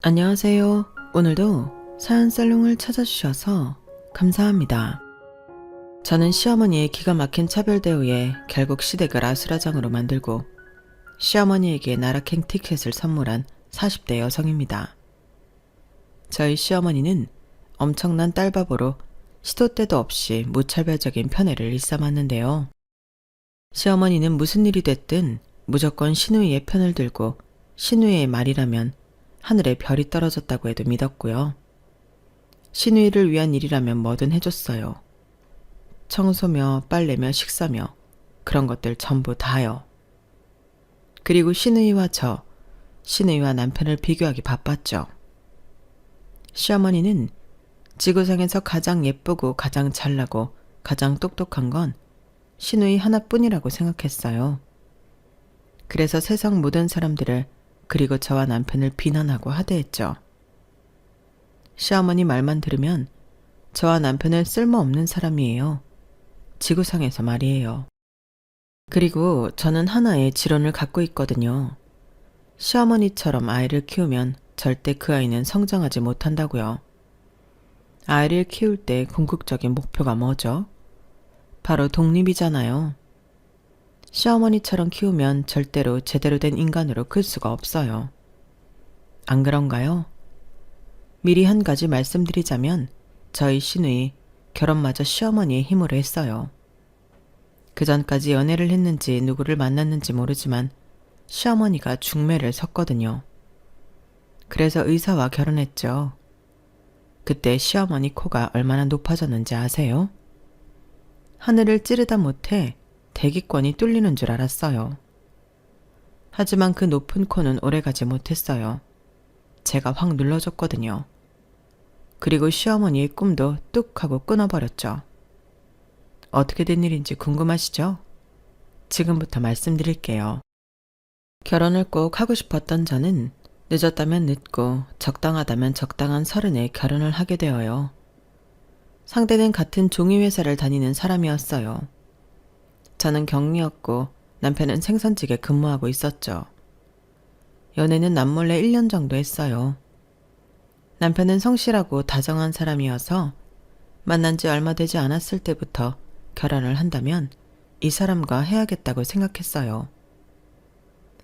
안녕하세요. 오늘도 사연살롱을 찾아주셔서 감사합니다. 저는 시어머니의 기가 막힌 차별 대우에 결국 시댁을 아수라장으로 만들고 시어머니에게 나라행 티켓을 선물한 40대 여성입니다. 저희 시어머니는 엄청난 딸바보로 시도 때도 없이 무차별적인 편애를 일삼았는데요. 시어머니는 무슨 일이 됐든 무조건 시누이의 편을 들고 시누이의 말이라면 하늘에 별이 떨어졌다고 해도 믿었고요. 시누이를 위한 일이라면 뭐든 해줬어요. 청소며 빨래며 식사며 그런 것들 전부 다요. 그리고 시누이와 시누이와 남편을 비교하기 바빴죠. 시어머니는 지구상에서 가장 예쁘고 가장 잘나고 가장 똑똑한 건 시누이 하나뿐이라고 생각했어요. 그래서 세상 모든 사람들을 그리고 저와 남편을 비난하고 하대했죠. 시어머니 말만 들으면 저와 남편은 쓸모없는 사람이에요. 지구상에서 말이에요. 그리고 저는 하나의 지론을 갖고 있거든요. 시어머니처럼 아이를 키우면 절대 그 아이는 성장하지 못한다고요. 아이를 키울 때 궁극적인 목표가 뭐죠? 바로 독립이잖아요. 시어머니처럼 키우면 절대로 제대로 된 인간으로 클 수가 없어요. 안 그런가요? 미리 한 가지 말씀드리자면 저희 시누이 결혼마저 시어머니의 힘으로 했어요. 그 전까지 연애를 했는지 누구를 만났는지 모르지만 시어머니가 중매를 섰거든요. 그래서 의사와 결혼했죠. 그때 시어머니 코가 얼마나 높아졌는지 아세요? 하늘을 찌르다 못해 대기권이 뚫리는 줄 알았어요. 하지만 그 높은 코는 오래가지 못했어요. 제가 확 눌러줬거든요. 그리고 시어머니의 꿈도 뚝 하고 끊어버렸죠. 어떻게 된 일인지 궁금하시죠? 지금부터 말씀드릴게요. 결혼을 꼭 하고 싶었던 저는 늦었다면 늦고 적당하다면 적당한 30에 결혼을 하게 되어요. 상대는 같은 종이회사를 다니는 사람이었어요. 저는 격리였고 남편은 생선직에 근무하고 있었죠. 연애는 남몰래 1년 정도 했어요. 남편은 성실하고 다정한 사람이어서 만난 지 얼마 되지 않았을 때부터 결혼을 한다면 이 사람과 해야겠다고 생각했어요.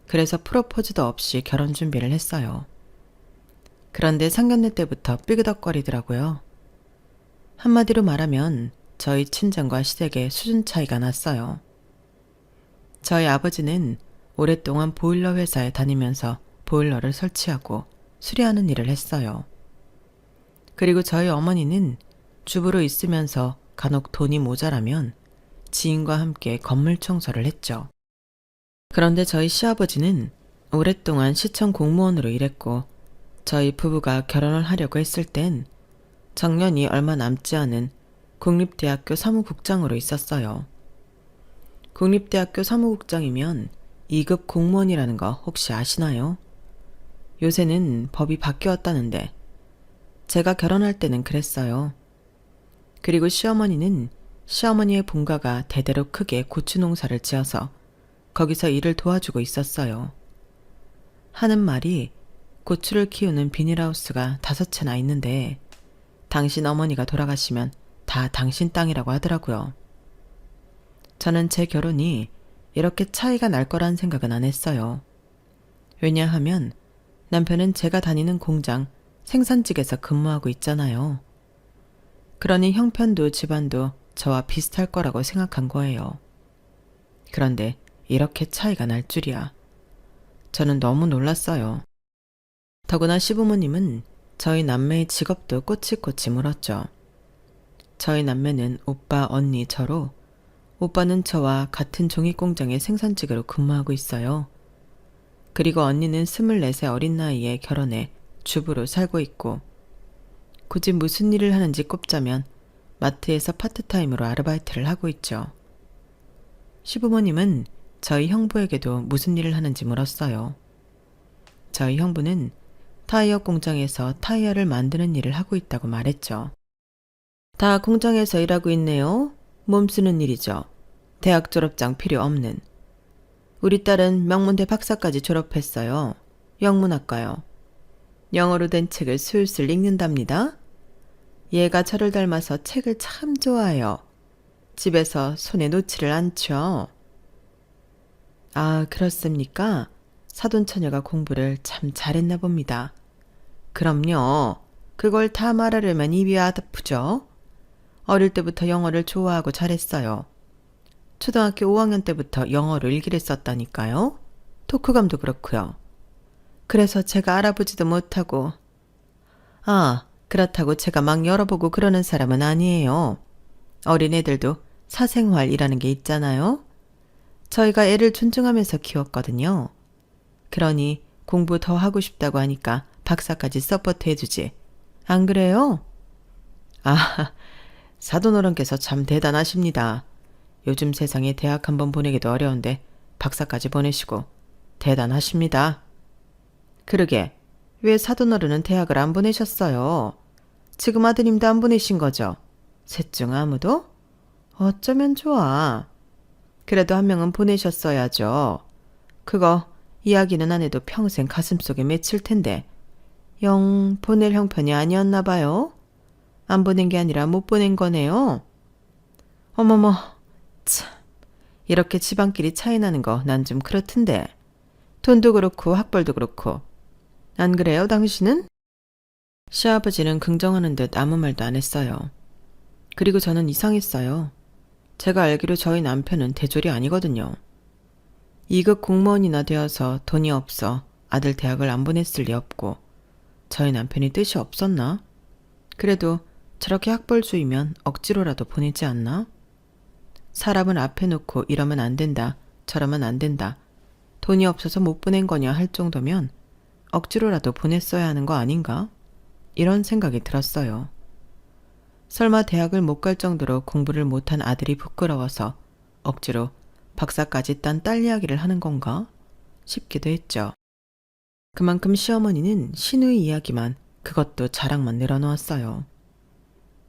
그래서 프로포즈도 없이 결혼 준비를 했어요. 그런데 상견례 때부터 삐그덕거리더라고요. 한마디로 말하면 저희 친정과 시댁의 수준 차이가 났어요. 저희 아버지는 오랫동안 보일러 회사에 다니면서 보일러를 설치하고 수리하는 일을 했어요. 그리고 저희 어머니는 주부로 있으면서 간혹 돈이 모자라면 지인과 함께 건물 청소를 했죠. 그런데 저희 시아버지는 오랫동안 시청 공무원으로 일했고 저희 부부가 결혼을 하려고 했을 땐 정년이 얼마 남지 않은 국립대학교 사무국장으로 있었어요. 국립대학교 사무국장이면 2급 공무원이라는 거 혹시 아시나요? 요새는 법이 바뀌었다는데 제가 결혼할 때는 그랬어요. 그리고 시어머니는 시어머니의 본가가 대대로 크게 고추 농사를 지어서 거기서 일을 도와주고 있었어요. 하는 말이 고추를 키우는 비닐하우스가 5채나 있는데 당신 어머니가 돌아가시면 다 당신 땅이라고 하더라고요. 저는 제 결혼이 이렇게 차이가 날 거란 생각은 안 했어요. 왜냐하면 남편은 제가 다니는 공장 생산직에서 근무하고 있잖아요. 그러니 형편도 집안도 저와 비슷할 거라고 생각한 거예요. 그런데 이렇게 차이가 날 줄이야. 저는 너무 놀랐어요. 더구나 시부모님은 저희 남매의 직업도 꼬치꼬치 물었죠. 저희 남매는 오빠, 언니, 저로 오빠는 저와 같은 종이공장의 생산직으로 근무하고 있어요. 그리고 언니는 24세 어린 나이에 결혼해 주부로 살고 있고 굳이 무슨 일을 하는지 꼽자면 마트에서 파트타임으로 아르바이트를 하고 있죠. 시부모님은 저희 형부에게도 무슨 일을 하는지 물었어요. 저희 형부는 타이어 공장에서 타이어를 만드는 일을 하고 있다고 말했죠. 다 공장에서 일하고 있네요. 몸 쓰는 일이죠. 대학 졸업장 필요 없는. 우리 딸은 명문대 박사까지 졸업했어요. 영문학과요. 영어로 된 책을 술술 읽는답니다. 얘가 저를 닮아서 책을 참 좋아해요. 집에서 손에 놓지를 않죠. 아, 그렇습니까? 사돈처녀가 공부를 참 잘했나 봅니다. 그럼요. 그걸 다 말하려면 입이 아프죠. 어릴 때부터 영어를 좋아하고 잘했어요. 초등학교 5학년 때부터 영어로 일기를 썼다니까요. 토크감도 그렇고요. 그래서 제가 알아보지도 못하고. 아, 그렇다고 제가 막 열어보고 그러는 사람은 아니에요. 어린애들도 사생활이라는 게 있잖아요. 저희가 애를 존중하면서 키웠거든요. 그러니 공부 더 하고 싶다고 하니까 박사까지 서포트 해주지. 안 그래요? 아, 사돈어른께서 참 대단하십니다. 요즘 세상에 대학 한번 보내기도 어려운데 박사까지 보내시고 대단하십니다. 그러게, 왜 사돈어른은 대학을 안 보내셨어요? 지금 아드님도 안 보내신 거죠? 셋 중 아무도? 어쩌면 좋아. 그래도 한 명은 보내셨어야죠. 그거 이야기는 안 해도 평생 가슴속에 맺힐 텐데 영 보낼 형편이 아니었나 봐요. 안 보낸 게 아니라 못 보낸 거네요. 어머머, 참. 이렇게 집안끼리 차이 나는 거 난 좀 그렇던데. 돈도 그렇고 학벌도 그렇고. 안 그래요, 당신은? 시아버지는 긍정하는 듯 아무 말도 안 했어요. 그리고 저는 이상했어요. 제가 알기로 저희 남편은 대졸이 아니거든요. 2급 공무원이나 되어서 돈이 없어 아들 대학을 안 보냈을 리 없고 저희 남편이 뜻이 없었나? 그래도 저렇게 학벌주의면 억지로라도 보내지 않나? 사람을 앞에 놓고 이러면 안 된다, 저러면 안 된다, 돈이 없어서 못 보낸 거냐 할 정도면 억지로라도 보냈어야 하는 거 아닌가? 이런 생각이 들었어요. 설마 대학을 못 갈 정도로 공부를 못한 아들이 부끄러워서 억지로 박사까지 딴 딸 이야기를 하는 건가 싶기도 했죠. 그만큼 시어머니는 시누이 이야기만, 그것도 자랑만 늘어놓았어요.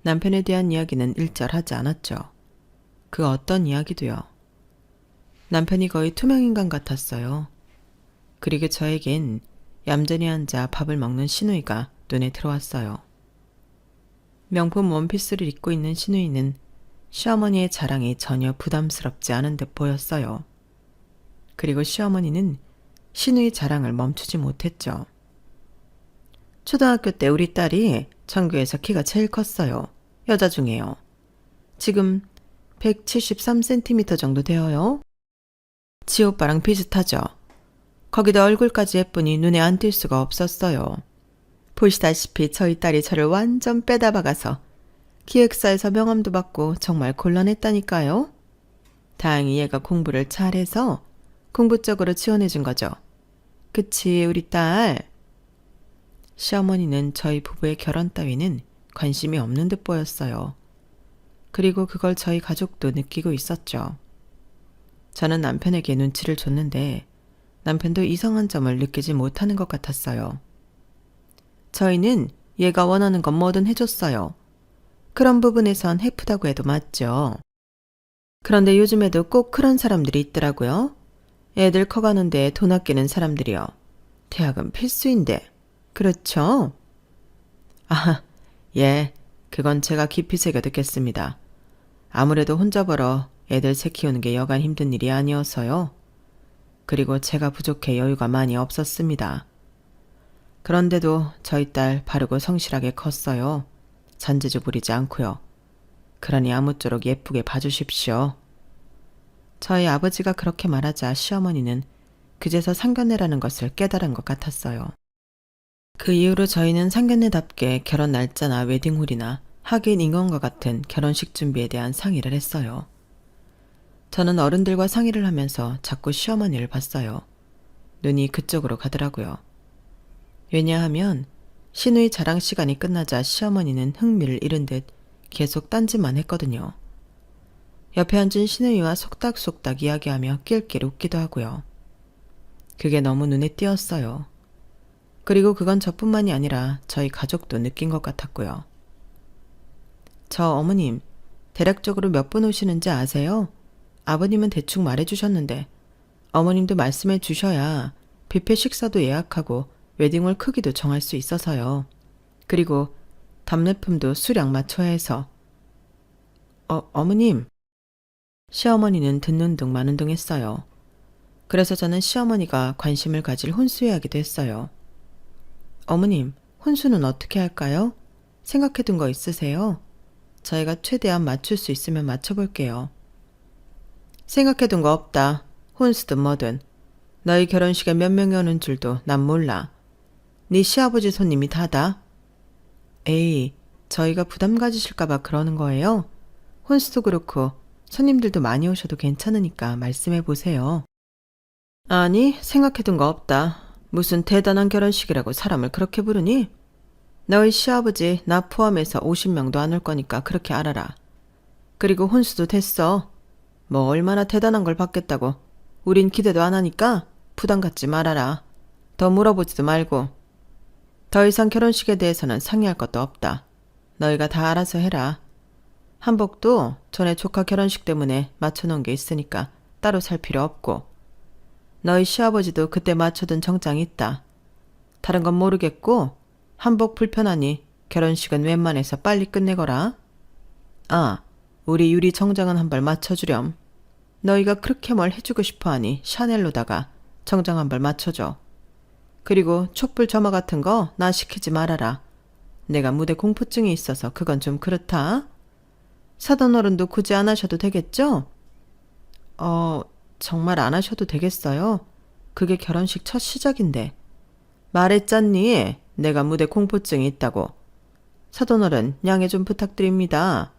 남편에 대한 이야기는 일절하지 않았죠. 그 어떤 이야기도요. 남편이 거의 투명인간 같았어요. 그리고 저에겐 얌전히 앉아 밥을 먹는 시누이가 눈에 들어왔어요. 명품 원피스를 입고 있는 시누이는 시어머니의 자랑이 전혀 부담스럽지 않은 듯 보였어요. 그리고 시어머니는 시누이 자랑을 멈추지 못했죠. 초등학교 때 우리 딸이 전교에서 키가 제일 컸어요. 여자 중에요. 지금 173cm 정도 되어요. 지 오빠랑 비슷하죠. 거기다 얼굴까지 예쁘니 눈에 안 띌 수가 없었어요. 보시다시피 저희 딸이 저를 완전 빼다 박아서 기획사에서 명함도 받고 정말 곤란했다니까요. 다행히 얘가 공부를 잘해서 공부 쪽으로 지원해준 거죠. 그치, 우리 딸. 시어머니는 저희 부부의 결혼 따위는 관심이 없는 듯 보였어요. 그리고 그걸 저희 가족도 느끼고 있었죠. 저는 남편에게 눈치를 줬는데 남편도 이상한 점을 느끼지 못하는 것 같았어요. 저희는 얘가 원하는 건 뭐든 해줬어요. 그런 부분에선 해프다고 해도 맞죠. 그런데 요즘에도 꼭 그런 사람들이 있더라고요. 애들 커가는데 돈 아끼는 사람들이요. 대학은 필수인데. 그렇죠? 아, 예, 그건 제가 깊이 새겨 듣겠습니다. 아무래도 혼자 벌어 애들 새 키우는 게 여간 힘든 일이 아니어서요. 그리고 제가 부족해 여유가 많이 없었습니다. 그런데도 저희 딸 바르고 성실하게 컸어요. 잔재주 부리지 않고요. 그러니 아무쪼록 예쁘게 봐주십시오. 저희 아버지가 그렇게 말하자 시어머니는 그제서 상견례라는 것을 깨달은 것 같았어요. 그 이후로 저희는 상견례답게 결혼 날짜나 웨딩홀이나 하객 인원과 같은 결혼식 준비에 대한 상의를 했어요. 저는 어른들과 상의를 하면서 자꾸 시어머니를 봤어요. 눈이 그쪽으로 가더라고요. 왜냐하면 시누이 자랑 시간이 끝나자 시어머니는 흥미를 잃은 듯 계속 딴짓만 했거든요. 옆에 앉은 시누이와 속닥속닥 이야기하며 낄낄 웃기도 하고요. 그게 너무 눈에 띄었어요. 그리고 그건 저뿐만이 아니라 저희 가족도 느낀 것 같았고요. 저 어머님, 대략적으로 몇 분 오시는지 아세요? 아버님은 대충 말해주셨는데 어머님도 말씀해 주셔야 뷔페 식사도 예약하고 웨딩홀 크기도 정할 수 있어서요. 그리고 답례품도 수량 맞춰야 해서. 어머님. 시어머니는 듣는 둥 마는 둥 했어요. 그래서 저는 시어머니가 관심을 가질 혼수 이야기도 했어요. 어머님, 혼수는 어떻게 할까요? 생각해둔 거 있으세요? 저희가 최대한 맞출 수 있으면 맞춰볼게요. 생각해둔 거 없다. 혼수든 뭐든. 너희 결혼식에 몇 명이 오는 줄도 난 몰라. 네 시아버지 손님이 다다. 에이, 저희가 부담 가지실까봐 그러는 거예요. 혼수도 그렇고 손님들도 많이 오셔도 괜찮으니까 말씀해보세요. 아니, 생각해둔 거 없다. 무슨 대단한 결혼식이라고 사람을 그렇게 부르니? 너희 시아버지 나 포함해서 50명도 안 올 거니까 그렇게 알아라. 그리고 혼수도 됐어. 뭐 얼마나 대단한 걸 받겠다고. 우린 기대도 안 하니까 부담 갖지 말아라. 더 물어보지도 말고. 더 이상 결혼식에 대해서는 상의할 것도 없다. 너희가 다 알아서 해라. 한복도 전에 조카 결혼식 때문에 맞춰놓은 게 있으니까 따로 살 필요 없고. 너희 시아버지도 그때 맞춰둔 정장이 있다. 다른 건 모르겠고 한복 불편하니 결혼식은 웬만해서 빨리 끝내거라. 아, 우리 유리 정장은 한 벌 맞춰주렴. 너희가 그렇게 뭘 해주고 싶어하니 샤넬로다가 정장 한 벌 맞춰줘. 그리고 촛불 점화 같은 거 나 시키지 말아라. 내가 무대 공포증이 있어서 그건 좀 그렇다. 사돈어른도 굳이 안 하셔도 되겠죠? 정말 안 하셔도 되겠어요? 그게 결혼식 첫 시작인데. 말했잖니? 내가 무대 공포증이 있다고. 사돈어른 양해 좀 부탁드립니다.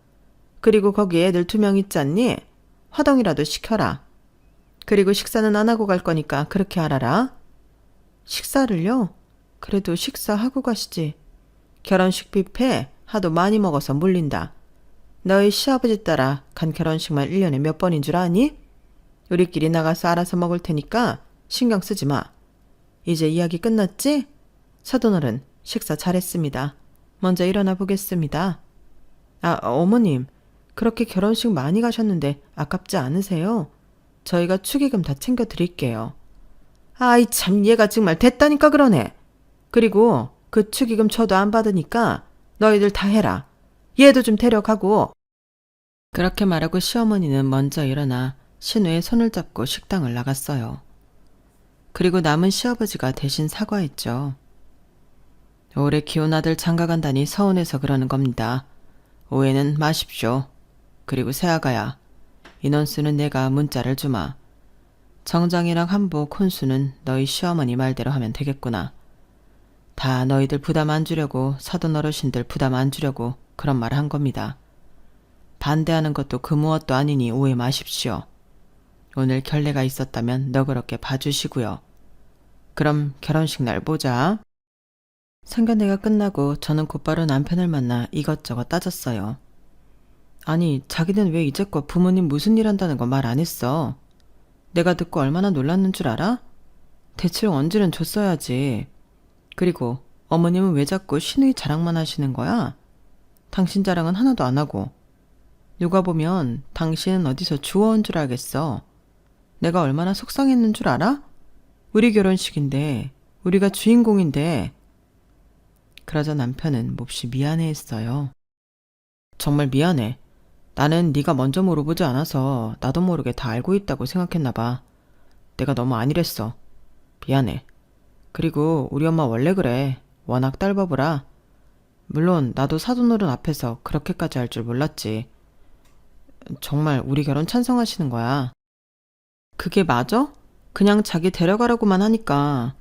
그리고 거기 애들 2명 있잖니? 화동이라도 시켜라. 그리고 식사는 안 하고 갈 거니까 그렇게 알아라. 식사를요? 그래도 식사하고 가시지. 결혼식 뷔페 하도 많이 먹어서 물린다. 너희 시아버지 따라 간 결혼식만 1년에 몇 번인 줄 아니? 우리끼리 나가서 알아서 먹을 테니까 신경 쓰지 마. 이제 이야기 끝났지? 사돈어른 식사 잘했습니다. 먼저 일어나 보겠습니다. 어머님, 그렇게 결혼식 많이 가셨는데 아깝지 않으세요? 저희가 축의금 다 챙겨 드릴게요. 아이 참, 얘가 정말 됐다니까 그러네. 그리고 그 축의금 저도 안 받으니까 너희들 다 해라. 얘도 좀 데려가고. 그렇게 말하고 시어머니는 먼저 일어나 신우의 손을 잡고 식당을 나갔어요. 그리고 남은 시아버지가 대신 사과했죠. 올해 키운 아들 장가간다니 서운해서 그러는 겁니다. 오해는 마십시오. 그리고 새아가야, 인원수는 내가 문자를 주마. 정장이랑 한복, 혼수는 너희 시어머니 말대로 하면 되겠구나. 다 너희들 부담 안 주려고, 사돈 어르신들 부담 안 주려고 그런 말을 한 겁니다. 반대하는 것도 그 무엇도 아니니 오해 마십시오. 오늘 결례가 있었다면 너그럽게 봐주시고요. 그럼 결혼식 날 보자. 상견례가 끝나고 저는 곧바로 남편을 만나 이것저것 따졌어요. 아니, 자기는 왜 이제껏 부모님 무슨 일 한다는 거 말 안 했어? 내가 듣고 얼마나 놀랐는 줄 알아? 대체로 언질은 줬어야지. 그리고 어머님은 왜 자꾸 신우이 자랑만 하시는 거야? 당신 자랑은 하나도 안 하고. 누가 보면 당신은 어디서 주워온 줄 알겠어. 내가 얼마나 속상했는 줄 알아? 우리 결혼식인데, 우리가 주인공인데. 그러자 남편은 몹시 미안해했어요. 정말 미안해. 나는 네가 먼저 물어보지 않아서 나도 모르게 다 알고 있다고 생각했나 봐. 내가 너무 안일했어. 미안해. 그리고 우리 엄마 원래 그래. 워낙 딸바보라. 물론 나도 사돈어른 앞에서 그렇게까지 할 줄 몰랐지. 정말 우리 결혼 찬성하시는 거야. 그게 맞아? 그냥 자기 데려가라고만 하니까.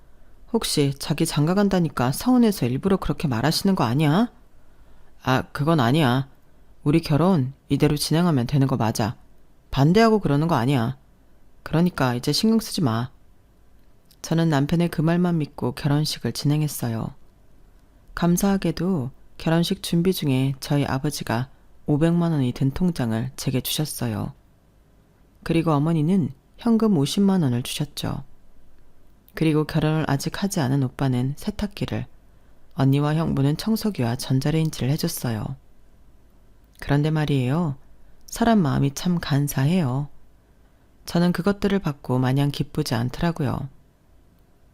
혹시 자기 장가간다니까 서운해서 일부러 그렇게 말하시는 거 아니야? 그건 아니야. 우리 결혼 이대로 진행하면 되는 거 맞아. 반대하고 그러는 거 아니야. 그러니까 이제 신경 쓰지 마. 저는 남편의 그 말만 믿고 결혼식을 진행했어요. 감사하게도 결혼식 준비 중에 저희 아버지가 500만 원이 든 통장을 제게 주셨어요. 그리고 어머니는 현금 50만 원을 주셨죠. 그리고 결혼을 아직 하지 않은 오빠는 세탁기를, 언니와 형부는 청소기와 전자레인지를 해줬어요. 그런데 말이에요. 사람 마음이 참 간사해요. 저는 그것들을 받고 마냥 기쁘지 않더라고요.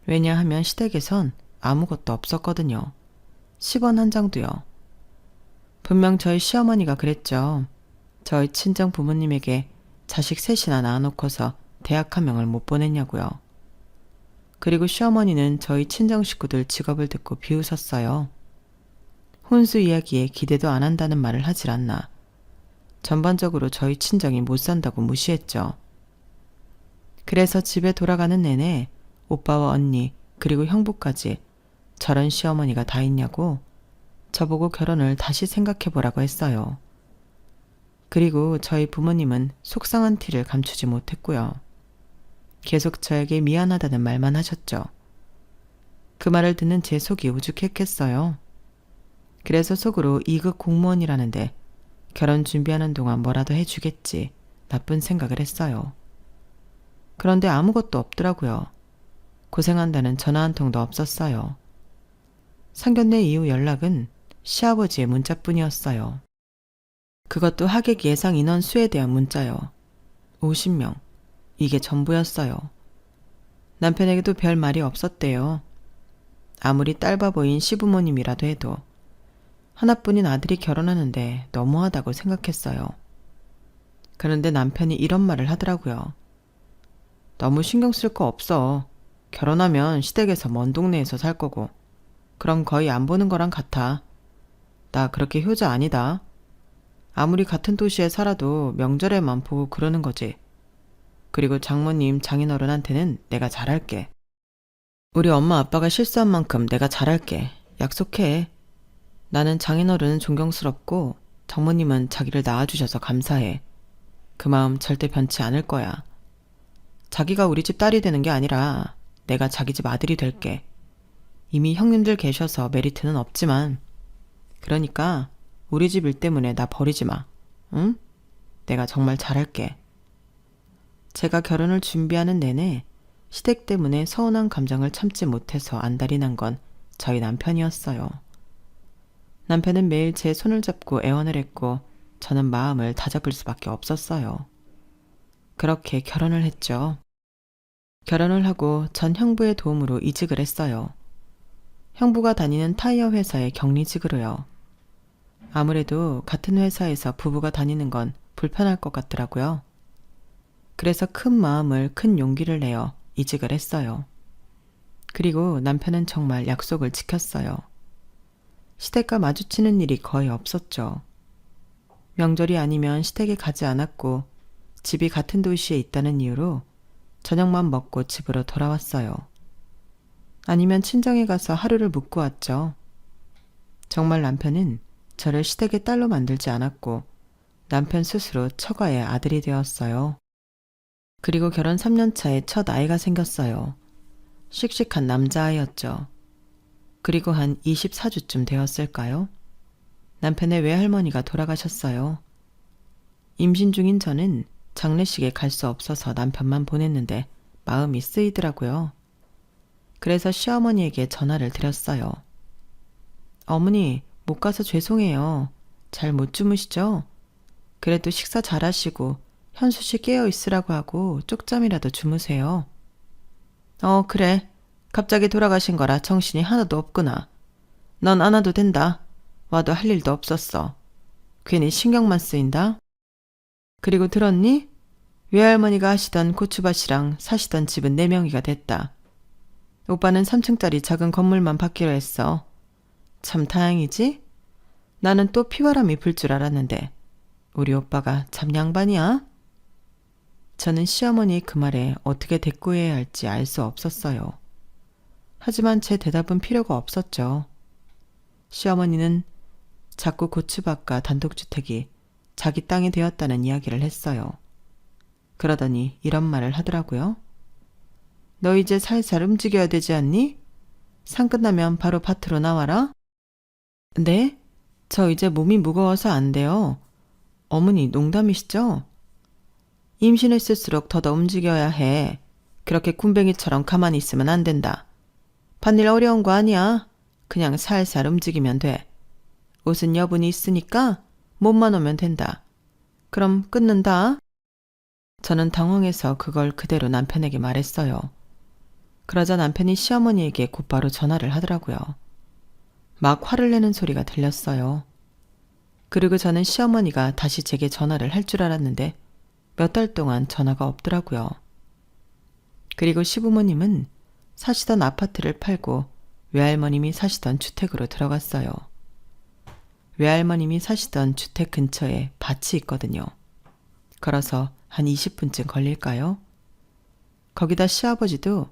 왜냐하면 시댁에선 아무것도 없었거든요. 10원 한 장도요. 분명 저희 시어머니가 그랬죠. 저희 친정 부모님에게 자식 셋이나 낳아놓고서 대학 한 명을 못 보냈냐고요. 그리고 시어머니는 저희 친정 식구들 직업을 듣고 비웃었어요. 혼수 이야기에 기대도 안 한다는 말을 하질 않나. 전반적으로 저희 친정이 못 산다고 무시했죠. 그래서 집에 돌아가는 내내 오빠와 언니 그리고 형부까지 저런 시어머니가 다 있냐고 저보고 결혼을 다시 생각해보라고 했어요. 그리고 저희 부모님은 속상한 티를 감추지 못했고요. 계속 저에게 미안하다는 말만 하셨죠. 그 말을 듣는 제 속이 우죽했겠어요. 그래서 속으로 2급 공무원이라는데 결혼 준비하는 동안 뭐라도 해주겠지 나쁜 생각을 했어요. 그런데 아무것도 없더라고요. 고생한다는 전화 한 통도 없었어요. 상견례 이후 연락은 시아버지의 문자뿐이었어요. 그것도 하객 예상 인원 수에 대한 문자요. 50명. 이게 전부였어요. 남편에게도 별 말이 없었대요. 아무리 딸바 보인 시부모님이라도 해도 하나뿐인 아들이 결혼하는데 너무하다고 생각했어요. 그런데 남편이 이런 말을 하더라고요. 너무 신경 쓸 거 없어. 결혼하면 시댁에서 먼 동네에서 살 거고 그럼 거의 안 보는 거랑 같아. 나 그렇게 효자 아니다. 아무리 같은 도시에 살아도 명절에만 보고 그러는 거지. 그리고 장모님 장인어른한테는 내가 잘할게. 우리 엄마 아빠가 실수한 만큼 내가 잘할게. 약속해. 나는 장인어른은 존경스럽고 장모님은 자기를 낳아주셔서 감사해. 그 마음 절대 변치 않을 거야. 자기가 우리 집 딸이 되는 게 아니라 내가 자기 집 아들이 될게. 이미 형님들 계셔서 메리트는 없지만 그러니까 우리 집 일 때문에 나 버리지 마. 응? 내가 정말 잘할게. 제가 결혼을 준비하는 내내 시댁 때문에 서운한 감정을 참지 못해서 안달이 난 건 저희 남편이었어요. 남편은 매일 제 손을 잡고 애원을 했고 저는 마음을 다잡을 수밖에 없었어요. 그렇게 결혼을 했죠. 결혼을 하고 전 형부의 도움으로 이직을 했어요. 형부가 다니는 타이어 회사에 격리직으로요. 아무래도 같은 회사에서 부부가 다니는 건 불편할 것 같더라고요. 그래서 큰 마음을 큰 용기를 내어 이직을 했어요. 그리고 남편은 정말 약속을 지켰어요. 시댁과 마주치는 일이 거의 없었죠. 명절이 아니면 시댁에 가지 않았고 집이 같은 도시에 있다는 이유로 저녁만 먹고 집으로 돌아왔어요. 아니면 친정에 가서 하루를 묵고 왔죠. 정말 남편은 저를 시댁의 딸로 만들지 않았고 남편 스스로 처가의 아들이 되었어요. 그리고 결혼 3년 차에 첫 아이가 생겼어요. 씩씩한 남자아이였죠. 그리고 한 24주쯤 되었을까요? 남편의 외할머니가 돌아가셨어요. 임신 중인 저는 장례식에 갈 수 없어서 남편만 보냈는데 마음이 쓰이더라고요. 그래서 시어머니에게 전화를 드렸어요. 어머니, 못 가서 죄송해요. 잘 못 주무시죠? 그래도 식사 잘하시고 현수 씨 깨어 있으라고 하고 쪽잠이라도 주무세요. 그래. 갑자기 돌아가신 거라 정신이 하나도 없구나. 넌 안 와도 된다. 와도 할 일도 없었어. 괜히 신경만 쓰인다. 그리고 들었니? 외할머니가 하시던 고추밭이랑 사시던 집은 4명이가 됐다. 오빠는 3층짜리 작은 건물만 받기로 했어. 참 다행이지? 나는 또 피바람이 불 줄 알았는데 우리 오빠가 참 양반이야? 저는 시어머니의 그 말에 어떻게 대꾸해야 할지 알 수 없었어요. 하지만 제 대답은 필요가 없었죠. 시어머니는 자꾸 고추밭과 단독주택이 자기 땅이 되었다는 이야기를 했어요. 그러더니 이런 말을 하더라고요. 너 이제 살살 움직여야 되지 않니? 상 끝나면 바로 밭으로 나와라. 네? 저 이제 몸이 무거워서 안 돼요. 어머니 농담이시죠? 임신했을수록 더더 움직여야 해. 그렇게 굼벵이처럼 가만히 있으면 안 된다. 밭일 어려운 거 아니야. 그냥 살살 움직이면 돼. 옷은 여분이 있으니까 몸만 오면 된다. 그럼 끊는다. 저는 당황해서 그걸 그대로 남편에게 말했어요. 그러자 남편이 시어머니에게 곧바로 전화를 하더라고요. 막 화를 내는 소리가 들렸어요. 그리고 저는 시어머니가 다시 제게 전화를 할 줄 알았는데 몇 달 동안 전화가 없더라고요. 그리고 시부모님은 사시던 아파트를 팔고 외할머님이 사시던 주택으로 들어갔어요. 외할머님이 사시던 주택 근처에 밭이 있거든요. 걸어서 한 20분쯤 걸릴까요? 거기다 시아버지도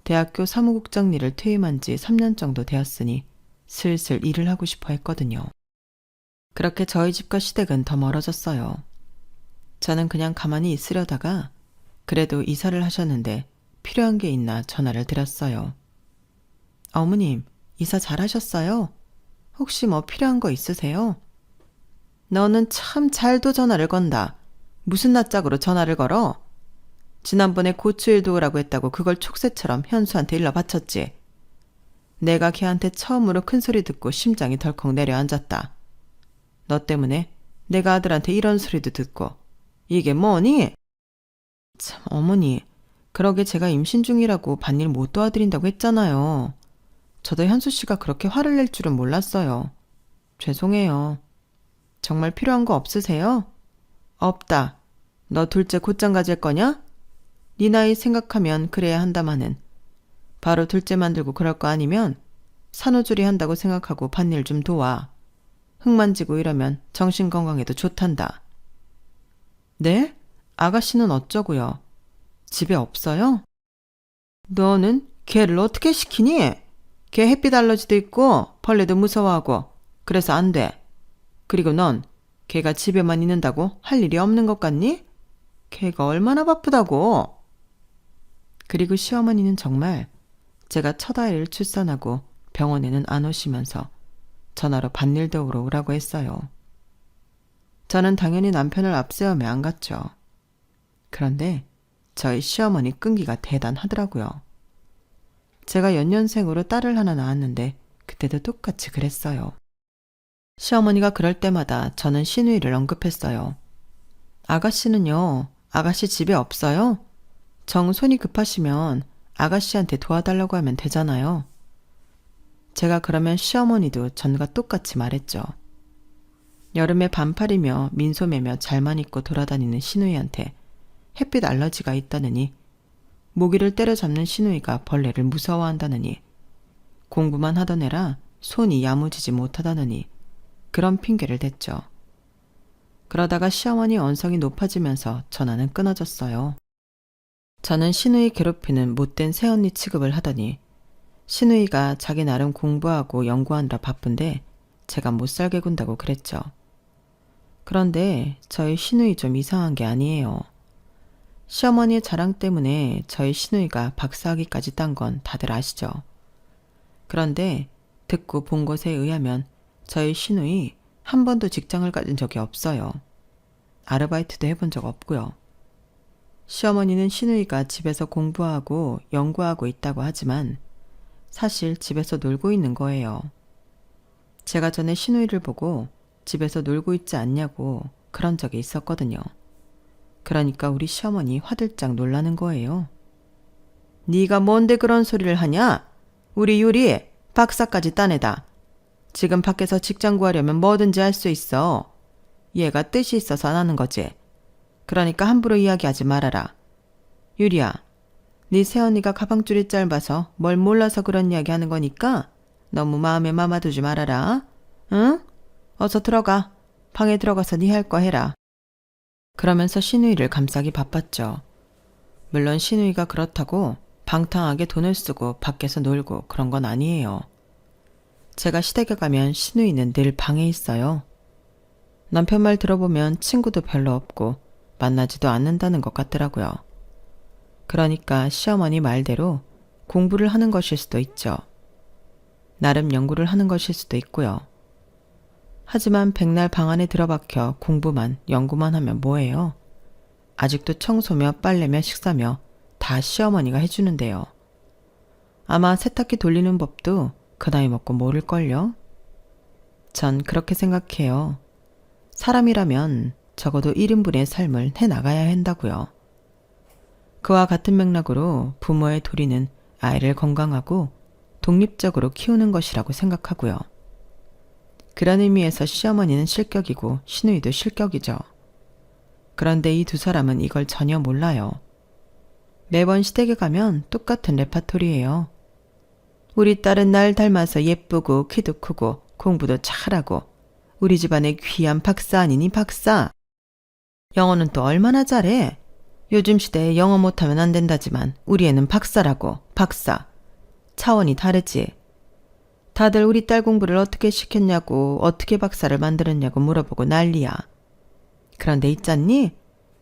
대학교 사무국장 일을 퇴임한 지 3년 정도 되었으니 슬슬 일을 하고 싶어 했거든요. 그렇게 저희 집과 시댁은 더 멀어졌어요. 저는 그냥 가만히 있으려다가 그래도 이사를 하셨는데 필요한 게 있나 전화를 드렸어요. 어머님, 이사 잘하셨어요? 혹시 뭐 필요한 거 있으세요? 너는 참 잘도 전화를 건다. 무슨 낯짝으로 전화를 걸어? 지난번에 고추일 도우라고 했다고 그걸 촉새처럼 현수한테 일러 바쳤지. 내가 걔한테 처음으로 큰 소리 듣고 심장이 덜컥 내려앉았다. 너 때문에 내가 아들한테 이런 소리도 듣고. 이게 뭐니? 참, 어머니, 그러게 제가 임신 중이라고 밭일 못 도와드린다고 했잖아요. 저도 현수 씨가 그렇게 화를 낼 줄은 몰랐어요. 죄송해요. 정말 필요한 거 없으세요? 없다. 너 둘째 곧장 가질 거냐? 네 나이 생각하면 그래야 한다마는. 바로 둘째 만들고 그럴 거 아니면 산후조리 한다고 생각하고 밭일 좀 도와. 흙 만지고 이러면 정신건강에도 좋단다. 네? 아가씨는 어쩌고요? 집에 없어요? 너는 걔를 어떻게 시키니? 걔 햇빛 알러지도 있고 벌레도 무서워하고 그래서 안 돼. 그리고 넌 걔가 집에만 있는다고 할 일이 없는 것 같니? 걔가 얼마나 바쁘다고. 그리고 시어머니는 정말 제가 첫 아이를 출산하고 병원에는 안 오시면서 전화로 밭일 도우러 오라고 했어요. 저는 당연히 남편을 앞세우며 안 갔죠. 그런데 저희 시어머니 끈기가 대단하더라고요. 제가 연년생으로 딸을 하나 낳았는데 그때도 똑같이 그랬어요. 시어머니가 그럴 때마다 저는 시누이를 언급했어요. 아가씨는요, 아가씨 집에 없어요? 정 손이 급하시면 아가씨한테 도와달라고 하면 되잖아요. 제가 그러면 시어머니도 전과 똑같이 말했죠. 여름에 반팔이며 민소매며 잘만 입고 돌아다니는 시누이한테 햇빛 알러지가 있다느니, 모기를 때려잡는 시누이가 벌레를 무서워한다느니, 공부만 하던 애라 손이 야무지지 못하다느니 그런 핑계를 댔죠. 그러다가 시어머니 언성이 높아지면서 전화는 끊어졌어요. 저는 시누이 괴롭히는 못된 새언니 취급을 하더니 시누이가 자기 나름 공부하고 연구하느라 바쁜데 제가 못살게 군다고 그랬죠. 그런데 저희 시누이 좀 이상한 게 아니에요. 시어머니의 자랑 때문에 저희 시누이가 박사학위까지 딴 건 다들 아시죠? 그런데 듣고 본 것에 의하면 저희 시누이 한 번도 직장을 가진 적이 없어요. 아르바이트도 해본 적 없고요. 시어머니는 시누이가 집에서 공부하고 연구하고 있다고 하지만 사실 집에서 놀고 있는 거예요. 제가 전에 시누이를 보고 집에서 놀고 있지 않냐고 그런 적이 있었거든요. 그러니까 우리 시어머니 화들짝 놀라는 거예요. 네가 뭔데 그런 소리를 하냐? 우리 유리 박사까지 따내다. 지금 밖에서 직장 구하려면 뭐든지 할 수 있어. 얘가 뜻이 있어서 안 하는 거지. 그러니까 함부로 이야기하지 말아라. 유리야, 네 새언니가 가방줄이 짧아서 뭘 몰라서 그런 이야기 하는 거니까 너무 마음에 담아두지 말아라. 응? 어서 들어가. 방에 들어가서 네 할 거 해라. 그러면서 시누이를 감싸기 바빴죠. 물론 시누이가 그렇다고 방탕하게 돈을 쓰고 밖에서 놀고 그런 건 아니에요. 제가 시댁에 가면 시누이는 늘 방에 있어요. 남편 말 들어보면 친구도 별로 없고 만나지도 않는다는 것 같더라고요. 그러니까 시어머니 말대로 공부를 하는 것일 수도 있죠. 나름 연구를 하는 것일 수도 있고요. 하지만 백날 방 안에 들어박혀 공부만 연구만 하면 뭐해요? 아직도 청소며 빨래며 식사며 다 시어머니가 해주는데요. 아마 세탁기 돌리는 법도 그 나이 먹고 모를걸요? 전 그렇게 생각해요. 사람이라면 적어도 1인분의 삶을 해나가야 한다고요. 그와 같은 맥락으로 부모의 도리는 아이를 건강하고 독립적으로 키우는 것이라고 생각하고요. 그런 의미에서 시어머니는 실격이고 시누이도 실격이죠. 그런데 이 두 사람은 이걸 전혀 몰라요. 매번 시댁에 가면 똑같은 레파토리예요. 우리 딸은 날 닮아서 예쁘고 키도 크고 공부도 잘하고 우리 집안의 귀한 박사 아니니 박사. 영어는 또 얼마나 잘해. 요즘 시대에 영어 못하면 안 된다지만 우리 애는 박사라고. 박사. 차원이 다르지. 다들 우리 딸 공부를 어떻게 시켰냐고 어떻게 박사를 만들었냐고 물어보고 난리야. 그런데 있잖니?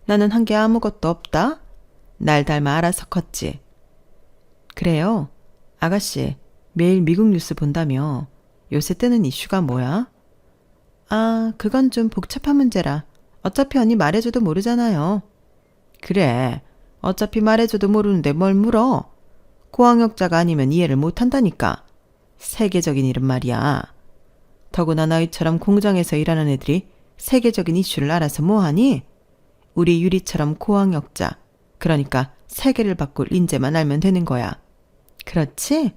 나는 한 게 아무것도 없다. 날 닮아 알아서 컸지. 그래요. 아가씨, 매일 미국 뉴스 본다며. 요새 뜨는 이슈가 뭐야? 아, 그건 좀 복잡한 문제라. 어차피 언니 말해줘도 모르잖아요. 그래. 어차피 말해줘도 모르는데 뭘 물어. 고학력자가 아니면 이해를 못한다니까. 세계적인 일은 말이야. 더구나 너희처럼 공장에서 일하는 애들이 세계적인 이슈를 알아서 뭐하니? 우리 유리처럼 고학력자, 그러니까 세계를 바꿀 인재만 알면 되는 거야. 그렇지?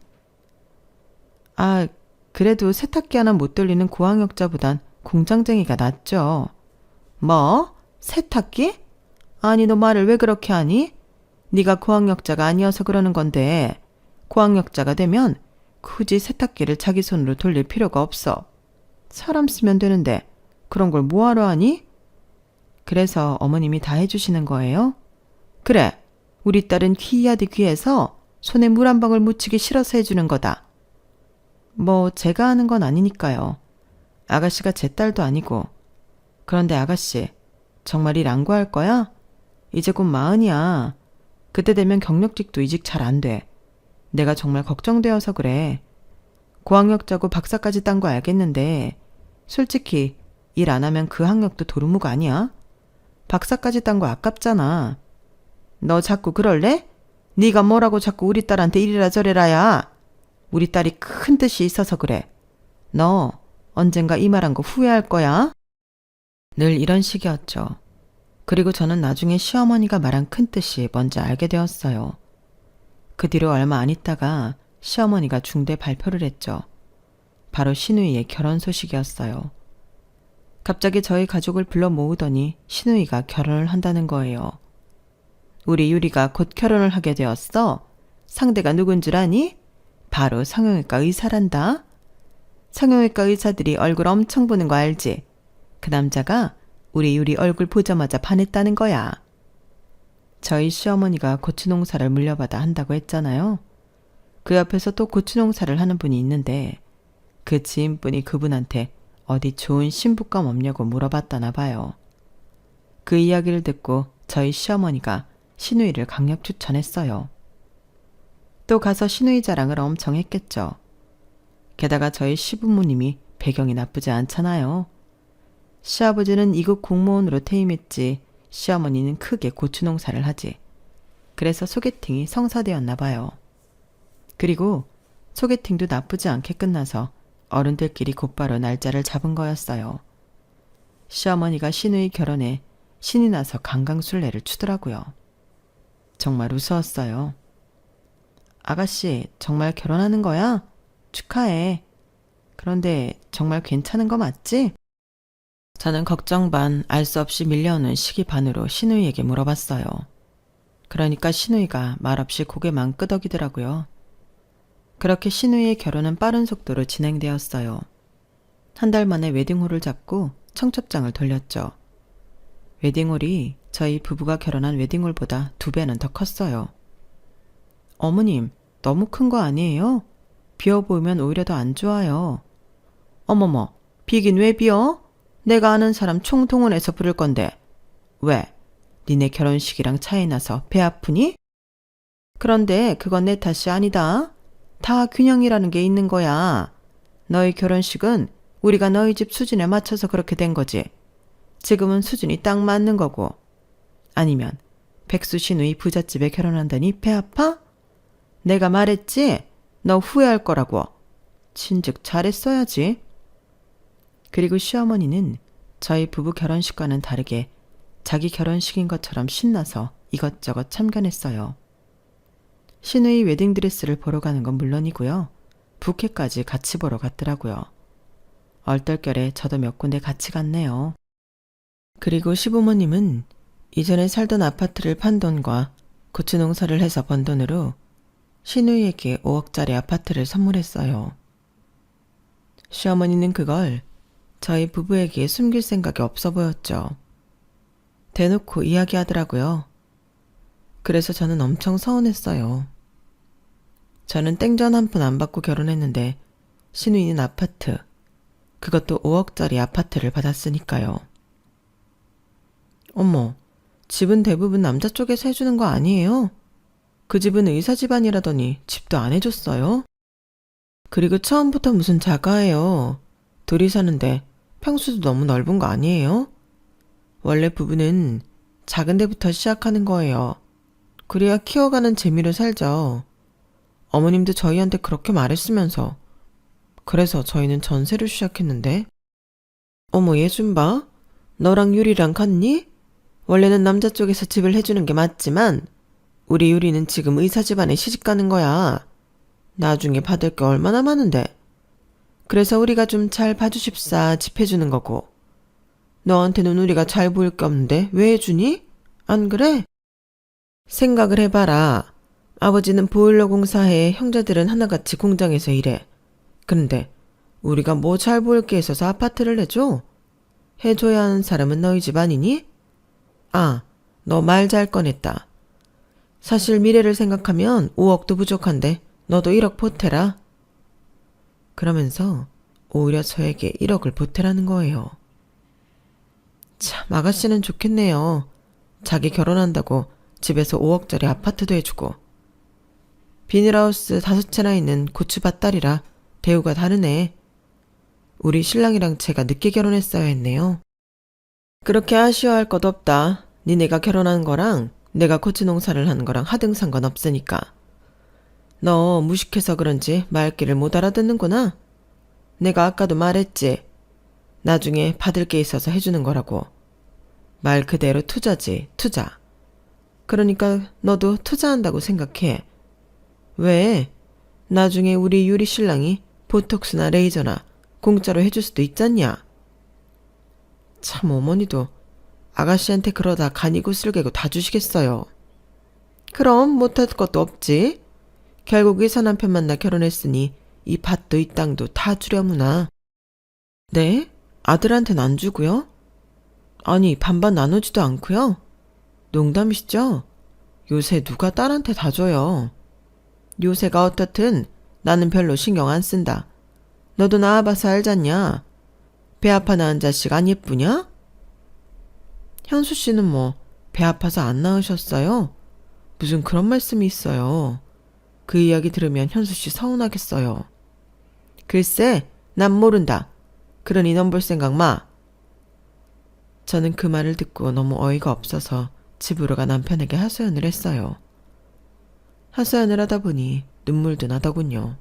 아, 그래도 세탁기 하나 못 돌리는 고학력자보단 공장쟁이가 낫죠. 뭐? 세탁기? 아니, 너 말을 왜 그렇게 하니? 네가 고학력자가 아니어서 그러는 건데 고학력자가 되면 굳이 세탁기를 자기 손으로 돌릴 필요가 없어. 사람 쓰면 되는데 그런 걸 뭐하러 하니? 그래서 어머님이 다 해주시는 거예요? 그래, 우리 딸은 귀하디 귀해서 손에 물 한 방울 묻히기 싫어서 해주는 거다. 뭐 제가 하는 건 아니니까요. 아가씨가 제 딸도 아니고. 그런데 아가씨, 정말 일 안 구할 거야? 이제 곧 40이야. 그때 되면 경력직도 이직 잘 안 돼. 내가 정말 걱정되어서 그래. 고학력자고 박사까지 딴 거 알겠는데 솔직히 일 안 하면 그 학력도 도루묵 아니야? 박사까지 딴 거 아깝잖아. 너 자꾸 그럴래? 네가 뭐라고 자꾸 우리 딸한테 이래라 저래라야. 우리 딸이 큰 뜻이 있어서 그래. 너 언젠가 이 말한 거 후회할 거야. 늘 이런 식이었죠. 그리고 저는 나중에 시어머니가 말한 큰 뜻이 뭔지 알게 되었어요. 그 뒤로 얼마 안 있다가 시어머니가 중대 발표를 했죠. 바로 시누이의 결혼 소식이었어요. 갑자기 저희 가족을 불러 모으더니 시누이가 결혼을 한다는 거예요. 우리 유리가 곧 결혼을 하게 되었어. 상대가 누군 줄 아니? 바로 성형외과 의사란다. 성형외과 의사들이 얼굴 엄청 보는 거 알지? 그 남자가 우리 유리 얼굴 보자마자 반했다는 거야. 저희 시어머니가 고추 농사를 물려받아 한다고 했잖아요. 그 옆에서 또 고추 농사를 하는 분이 있는데 그 지인분이 그분한테 어디 좋은 신부감 없냐고 물어봤다나 봐요. 그 이야기를 듣고 저희 시어머니가 시누이를 강력 추천했어요. 또 가서 시누이 자랑을 엄청 했겠죠. 게다가 저희 시부모님이 배경이 나쁘지 않잖아요. 시아버지는 이국 공무원으로 퇴임했지 시어머니는 크게 고추 농사를 하지. 그래서 소개팅이 성사되었나 봐요. 그리고 소개팅도 나쁘지 않게 끝나서 어른들끼리 곧바로 날짜를 잡은 거였어요. 시어머니가 시누이 결혼에 신이 나서 강강술래를 추더라고요. 정말 우스웠어요. 아가씨, 정말 결혼하는 거야? 축하해. 그런데 정말 괜찮은 거 맞지? 저는 걱정 반, 알 수 없이 밀려오는 시기 반으로 시누이에게 물어봤어요. 그러니까 시누이가 말없이 고개만 끄덕이더라고요. 그렇게 시누이의 결혼은 빠른 속도로 진행되었어요. 한 달 만에 웨딩홀을 잡고 청첩장을 돌렸죠. 웨딩홀이 저희 부부가 결혼한 웨딩홀보다 2배는 더 컸어요. 어머님, 너무 큰 거 아니에요? 비어 보이면 오히려 더 안 좋아요. 어머머, 비긴 왜 비어? 내가 아는 사람 총동원해서 부를 건데. 왜? 니네 결혼식이랑 차이 나서 배 아프니? 그런데 그건 내 탓이 아니다. 다 균형이라는 게 있는 거야. 너희 결혼식은 우리가 너희 집 수준에 맞춰서 그렇게 된 거지. 지금은 수준이 딱 맞는 거고. 아니면 백수 시누이 부잣집에 결혼한다니 배 아파? 내가 말했지? 너 후회할 거라고. 진즉 잘했어야지. 그리고 시어머니는 저희 부부 결혼식과는 다르게 자기 결혼식인 것처럼 신나서 이것저것 참견했어요. 신우이 웨딩드레스를 보러 가는 건 물론이고요. 부케까지 같이 보러 갔더라고요. 얼떨결에 저도 몇 군데 같이 갔네요. 그리고 시부모님은 이전에 살던 아파트를 판 돈과 고추 농사를 해서 번 돈으로 신우이에게 5억짜리 아파트를 선물했어요. 시어머니는 그걸 저희 부부에게 숨길 생각이 없어 보였죠. 대놓고 이야기하더라고요. 그래서 저는 엄청 서운했어요. 저는 땡전 한 푼 안 받고 결혼했는데 신우이는 아파트, 그것도 5억짜리 아파트를 받았으니까요. 어머, 집은 대부분 남자 쪽에서 해주는 거 아니에요? 그 집은 의사 집안이라더니 집도 안 해줬어요? 그리고 처음부터 무슨 자가예요. 둘이 사는데 평수도 너무 넓은 거 아니에요? 원래 부부는 작은 데부터 시작하는 거예요. 그래야 키워가는 재미로 살죠. 어머님도 저희한테 그렇게 말했으면서. 그래서 저희는 전세로 시작했는데. 어머, 얘 좀 봐. 너랑 유리랑 같니? 원래는 남자 쪽에서 집을 해주는 게 맞지만 우리 유리는 지금 의사 집안에 시집가는 거야. 나중에 받을 게 얼마나 많은데. 그래서 우리가 좀 잘 봐주십사 집 해주는 거고. 너한테는 우리가 잘 보일 게 없는데 왜 해주니? 안 그래? 생각을 해봐라. 아버지는 보일러 공사해, 형제들은 하나같이 공장에서 일해. 그런데 우리가 뭐 잘 보일 게 있어서 아파트를 해줘? 해줘야 하는 사람은 너희 집 아니니? 아, 너 말 잘 꺼냈다. 사실 미래를 생각하면 5억도 부족한데 너도 1억 보태라. 그러면서 오히려 저에게 1억을 보태라는 거예요. 참, 아가씨는 좋겠네요. 자기 결혼한다고 집에서 5억짜리 아파트도 해주고. 비닐하우스 5채나 있는 고추밭 딸이라 대우가 다르네. 우리 신랑이랑 제가 늦게 결혼했어야 했네요. 그렇게 아쉬워할 것 없다. 니네가 결혼한 거랑 내가 고추 농사를 하는 거랑 하등 상관없으니까. 너 무식해서 그런지 말귀를 못 알아듣는구나. 내가 아까도 말했지. 나중에 받을 게 있어서 해주는 거라고. 말 그대로 투자지, 투자. 그러니까 너도 투자한다고 생각해. 왜? 나중에 우리 유리 신랑이 보톡스나 레이저나 공짜로 해줄 수도 있잖냐. 참, 어머니도 아가씨한테 그러다 간이고 쓸개고 다 주시겠어요. 그럼 못할 것도 없지. 결국 의사 남편 만나 결혼했으니 이 밭도 이 땅도 다 주려무나. 네? 아들한테는 안 주고요? 아니, 반반 나누지도 않고요? 농담이시죠? 요새 누가 딸한테 다 줘요. 요새가 어떻든 나는 별로 신경 안 쓴다. 너도 낳아봐서 알잖냐. 배 아파 낳은 자식 안 예쁘냐? 현수 씨는 뭐 배 아파서 안 낳으셨어요? 무슨 그런 말씀이 있어요. 그 이야기 들으면 현수 씨 서운하겠어요. 글쎄, 난 모른다. 그러니 넌 볼 생각 마. 저는 그 말을 듣고 너무 어이가 없어서 집으로 가 남편에게 하소연을 했어요. 하소연을 하다 보니 눈물도 나더군요.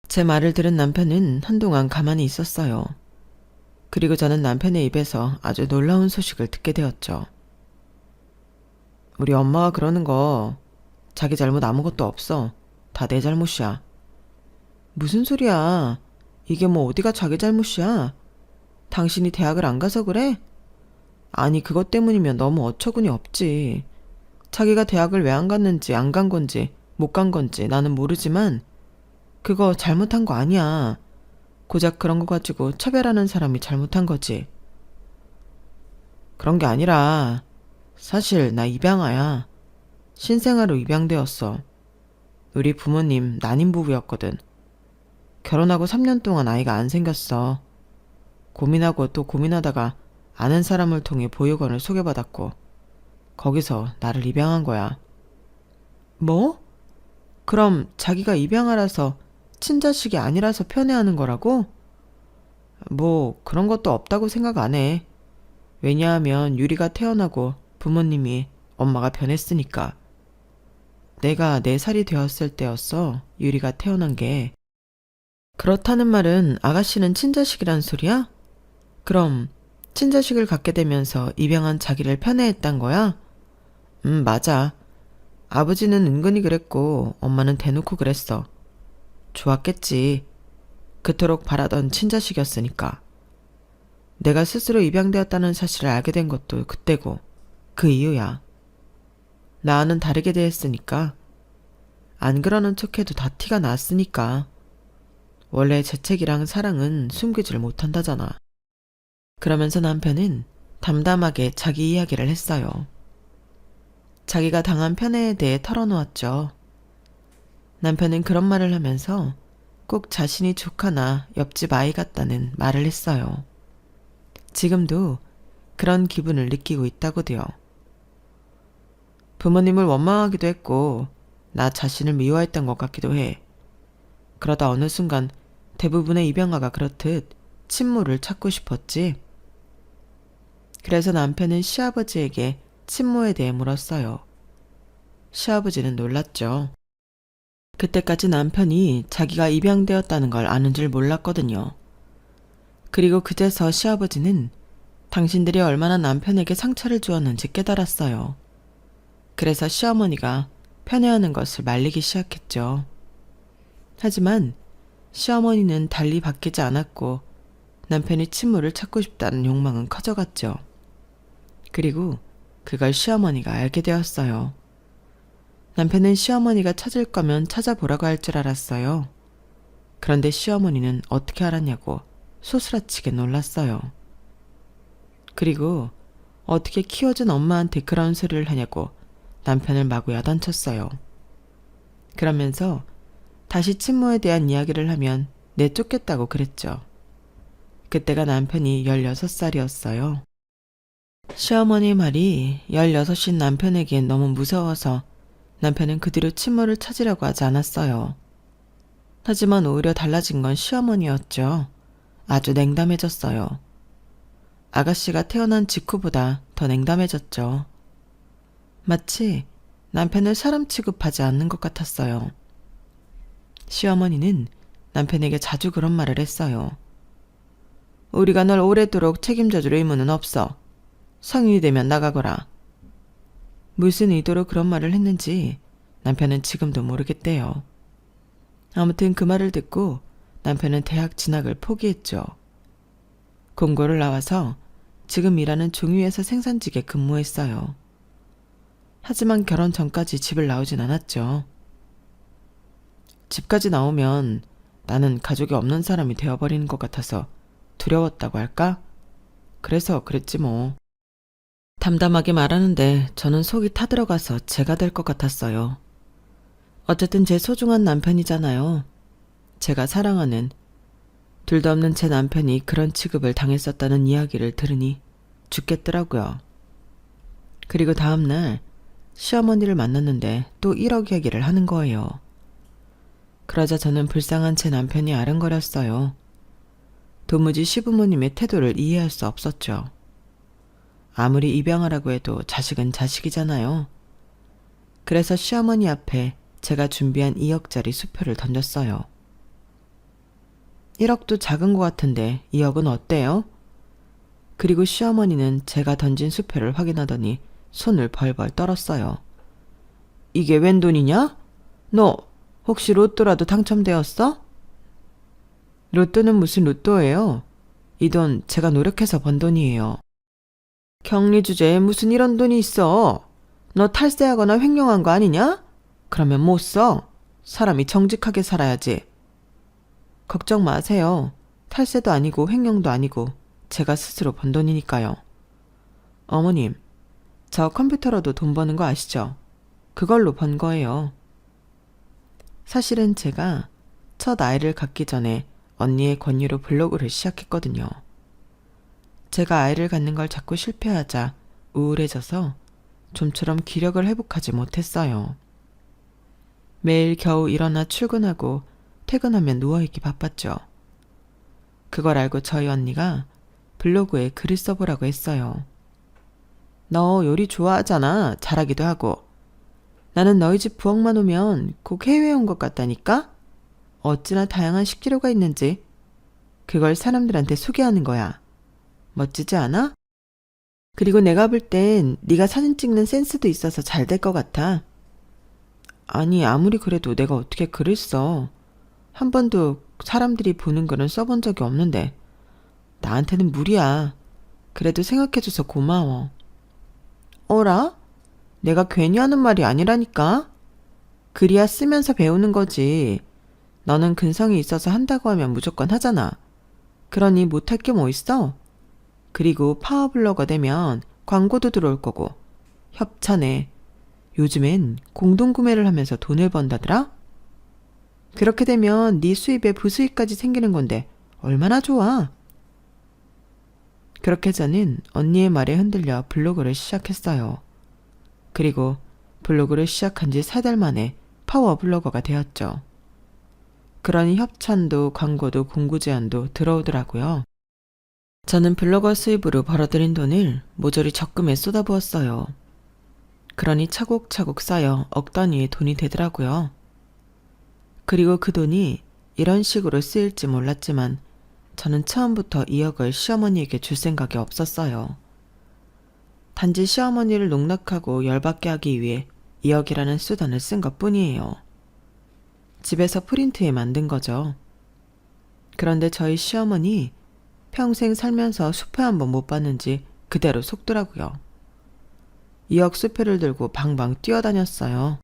제 말을 들은 남편은 한동안 가만히 있었어요. 그리고 저는 남편의 입에서 아주 놀라운 소식을 듣게 되었죠. 우리 엄마가 그러는 거 자기 잘못 아무것도 없어. 다 내 잘못이야. 무슨 소리야. 이게 뭐 어디가 자기 잘못이야. 당신이 대학을 안 가서 그래? 아니, 그것 때문이면 너무 어처구니 없지. 자기가 대학을 왜 안 갔는지 안 간 건지 못 간 건지 나는 모르지만 그거 잘못한 거 아니야. 고작 그런 거 가지고 차별하는 사람이 잘못한 거지. 그런 게 아니라 사실 나 입양아야. 신생아로 입양되었어. 우리 부모님 난임 부부였거든. 결혼하고 3년 동안 아이가 안 생겼어. 고민하고 또 고민하다가 아는 사람을 통해 보육원을 소개받았고 거기서 나를 입양한 거야. 뭐? 그럼 자기가 입양아라서 친자식이 아니라서 편애하는 거라고? 뭐 그런 것도 없다고 생각 안 해. 왜냐하면 유리가 태어나고 부모님이 엄마가 변했으니까. 내가 4살이 되었을 때였어. 유리가 태어난 게. 그렇다는 말은 아가씨는 친자식이란 소리야? 그럼 친자식을 갖게 되면서 입양한 자기를 편애했단 거야? 맞아. 아버지는 은근히 그랬고 엄마는 대놓고 그랬어. 좋았겠지. 그토록 바라던 친자식이었으니까. 내가 스스로 입양되었다는 사실을 알게 된 것도 그때고 그 이유야. 나와는 다르게 대했으니까. 안 그러는 척해도 다 티가 났으니까. 원래 재채기랑 사랑은 숨기질 못한다잖아. 그러면서 남편은 담담하게 자기 이야기를 했어요. 자기가 당한 편애에 대해 털어놓았죠. 남편은 그런 말을 하면서 꼭 자신이 조카나 옆집 아이 같다는 말을 했어요. 지금도 그런 기분을 느끼고 있다고도요. 부모님을 원망하기도 했고 나 자신을 미워했던 것 같기도 해. 그러다 어느 순간 대부분의 입양아가 그렇듯 친모를 찾고 싶었지. 그래서 남편은 시아버지에게 친모에 대해 물었어요. 시아버지는 놀랐죠. 그때까지 남편이 자기가 입양되었다는 걸 아는 줄 몰랐거든요. 그리고 그제서 시아버지는 당신들이 얼마나 남편에게 상처를 주었는지 깨달았어요. 그래서 시어머니가 편애하는 것을 말리기 시작했죠. 하지만 시어머니는 달리 바뀌지 않았고 남편이 친모를 찾고 싶다는 욕망은 커져갔죠. 그리고 그걸 시어머니가 알게 되었어요. 남편은 시어머니가 찾을 거면 찾아보라고 할 줄 알았어요. 그런데 시어머니는 어떻게 알았냐고 소스라치게 놀랐어요. 그리고 어떻게 키워준 엄마한테 그런 소리를 하냐고 남편을 마구 야단쳤어요. 그러면서 다시 친모에 대한 이야기를 하면 내쫓겠다고 그랬죠. 그때가 남편이 16살이었어요. 시어머니 말이 16인 남편에겐 너무 무서워서 남편은 그 뒤로 친모를 찾으려고 하지 않았어요. 하지만 오히려 달라진 건 시어머니였죠. 아주 냉담해졌어요. 아가씨가 태어난 직후보다 더 냉담해졌죠. 마치 남편을 사람 취급하지 않는 것 같았어요. 시어머니는 남편에게 자주 그런 말을 했어요. 우리가 널 오래도록 책임져줄 의무는 없어. 성인이 되면 나가거라. 무슨 의도로 그런 말을 했는지 남편은 지금도 모르겠대요. 아무튼 그 말을 듣고 남편은 대학 진학을 포기했죠. 공고를 나와서 지금 일하는 종유회사 생산직에 근무했어요. 하지만 결혼 전까지 집을 나오진 않았죠. 집까지 나오면 나는 가족이 없는 사람이 되어버리는 것 같아서 두려웠다고 할까? 그래서 그랬지 뭐. 담담하게 말하는데 저는 속이 타들어가서 제가 될 것 같았어요. 어쨌든 제 소중한 남편이잖아요. 제가 사랑하는, 둘도 없는 제 남편이 그런 취급을 당했었다는 이야기를 들으니 죽겠더라고요. 그리고 다음날 시어머니를 만났는데 또 1억 얘기를 하는 거예요. 그러자 저는 불쌍한 제 남편이 아른거렸어요. 도무지 시부모님의 태도를 이해할 수 없었죠. 아무리 입양하라고 해도 자식은 자식이잖아요. 그래서 시어머니 앞에 제가 준비한 2억짜리 수표를 던졌어요. 1억도 작은 것 같은데 2억은 어때요? 그리고 시어머니는 제가 던진 수표를 확인하더니 손을 벌벌 떨었어요. 이게 웬 돈이냐? 너 혹시 로또라도 당첨되었어? 로또는 무슨 로또예요? 이 돈 제가 노력해서 번 돈이에요. 격리 주제에 무슨 이런 돈이 있어? 너 탈세하거나 횡령한 거 아니냐? 그러면 못 써. 사람이 정직하게 살아야지. 걱정 마세요. 탈세도 아니고 횡령도 아니고 제가 스스로 번 돈이니까요. 어머님, 저 컴퓨터로도 돈 버는 거 아시죠? 그걸로 번 거예요. 사실은 제가 첫 아이를 갖기 전에 언니의 권유로 블로그를 시작했거든요. 제가 아이를 갖는 걸 자꾸 실패하자 우울해져서 좀처럼 기력을 회복하지 못했어요. 매일 겨우 일어나 출근하고 퇴근하면 누워있기 바빴죠. 그걸 알고 저희 언니가 블로그에 글을 써보라고 했어요. 너 요리 좋아하잖아. 잘하기도 하고. 나는 너희 집 부엌만 오면 꼭 해외에 온 것 같다니까? 어찌나 다양한 식재료가 있는지. 그걸 사람들한테 소개하는 거야. 멋지지 않아? 그리고 내가 볼 땐 네가 사진 찍는 센스도 있어서 잘 될 것 같아. 아니, 아무리 그래도 내가 어떻게 글을 써. 한 번도 사람들이 보는 글은 써본 적이 없는데 나한테는 무리야. 그래도 생각해줘서 고마워. 어라? 내가 괜히 하는 말이 아니라니까? 글이야 쓰면서 배우는 거지. 너는 근성이 있어서 한다고 하면 무조건 하잖아. 그러니 못할 게 뭐 있어? 그리고 파워블로거 되면 광고도 들어올 거고. 협찬에. 요즘엔 공동구매를 하면서 돈을 번다더라? 그렇게 되면 네 수입에 부수입까지 생기는 건데 얼마나 좋아. 그렇게 저는 언니의 말에 흔들려 블로그를 시작했어요. 그리고 블로그를 시작한 지 3달 만에 파워블로거가 되었죠. 그러니 협찬도 광고도 공구 제안도 들어오더라고요. 저는 블로거 수입으로 벌어들인 돈을 모조리 적금에 쏟아부었어요. 그러니 차곡차곡 쌓여 억 단위의 돈이 되더라고요. 그리고 그 돈이 이런 식으로 쓰일지 몰랐지만 저는 처음부터 2억을 시어머니에게 줄 생각이 없었어요. 단지 시어머니를 농락하고 열받게 하기 위해 2억이라는 수단을 쓴 것뿐이에요. 집에서 프린트해 만든 거죠. 그런데 저희 시어머니 평생 살면서 수표 한 번 못 봤는지 그대로 속더라고요. 2억 수표를 들고 방방 뛰어다녔어요.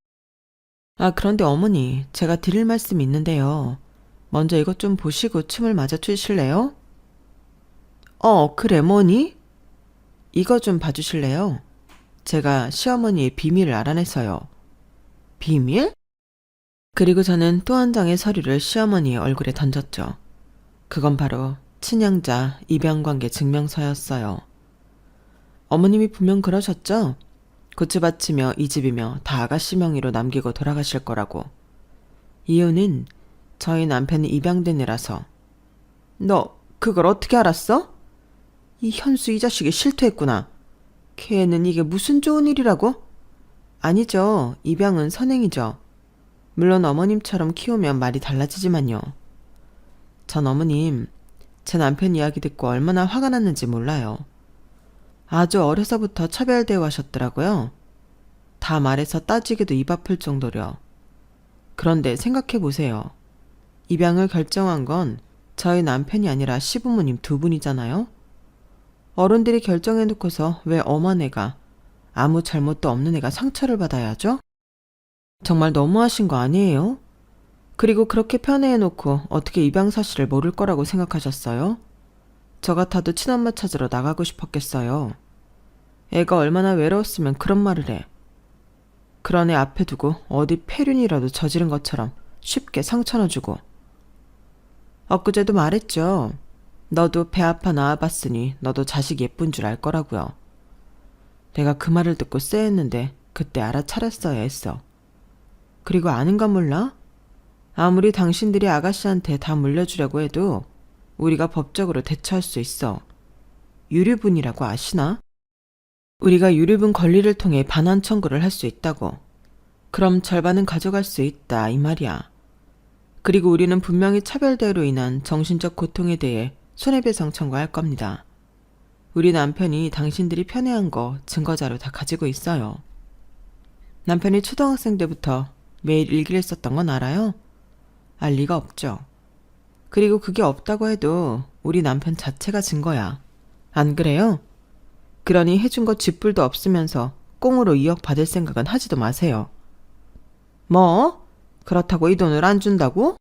아, 그런데 어머니, 제가 드릴 말씀이 있는데요. 먼저 이것 좀 보시고 춤을 맞아 추실래요? 그래, 뭐니? 이거 좀 봐주실래요? 제가 시어머니의 비밀을 알아냈어요. 비밀? 그리고 저는 또 한 장의 서류를 시어머니의 얼굴에 던졌죠. 그건 바로 친양자 입양관계 증명서였어요. 어머님이 분명 그러셨죠? 고추밭이며 이 집이며 다 아가씨 명의로 남기고 돌아가실 거라고. 이유는 저희 남편이 입양된 애라서. 너 그걸 어떻게 알았어? 이 현수 이 자식이 실토했구나. 걔는 이게 무슨 좋은 일이라고? 아니죠. 입양은 선행이죠. 물론 어머님처럼 키우면 말이 달라지지만요. 전 어머님, 제 남편 이야기 듣고 얼마나 화가 났는지 몰라요. 아주 어려서부터 차별대우 하셨더라고요. 다 말해서 따지게도 입 아플 정도려. 그런데 생각해보세요. 입양을 결정한 건 저희 남편이 아니라 시부모님 두 분이잖아요. 어른들이 결정해놓고서 왜 엄한 애가, 아무 잘못도 없는 애가 상처를 받아야 하죠? 정말 너무하신 거 아니에요? 그리고 그렇게 편애해놓고 어떻게 입양 사실을 모를 거라고 생각하셨어요? 저 같아도 친엄마 찾으러 나가고 싶었겠어요. 애가 얼마나 외로웠으면 그런 말을 해. 그런 애 앞에 두고 어디 폐륜이라도 저지른 것처럼 쉽게 상처나 주고. 엊그제도 말했죠. 너도 배 아파 낳아봤으니 너도 자식 예쁜 줄 알 거라고요. 내가 그 말을 듣고 쎄했는데 그때 알아차렸어야 했어. 그리고 아는 건 몰라? 아무리 당신들이 아가씨한테 다 물려주려고 해도 우리가 법적으로 대처할 수 있어. 유류분이라고 아시나? 우리가 유류분 권리를 통해 반환 청구를 할 수 있다고. 그럼 절반은 가져갈 수 있다 이 말이야. 그리고 우리는 분명히 차별대우로 인한 정신적 고통에 대해 손해배상 청구할 겁니다. 우리 남편이 당신들이 편애한 거 증거자료 다 가지고 있어요. 남편이 초등학생 때부터 매일 일기를 썼던 건 알아요? 알 리가 없죠. 그리고 그게 없다고 해도 우리 남편 자체가 증거야. 안 그래요? 그러니 해준 거 쥐뿔도 없으면서 꽁으로 2억 받을 생각은 하지도 마세요. 뭐? 그렇다고 이 돈을 안 준다고?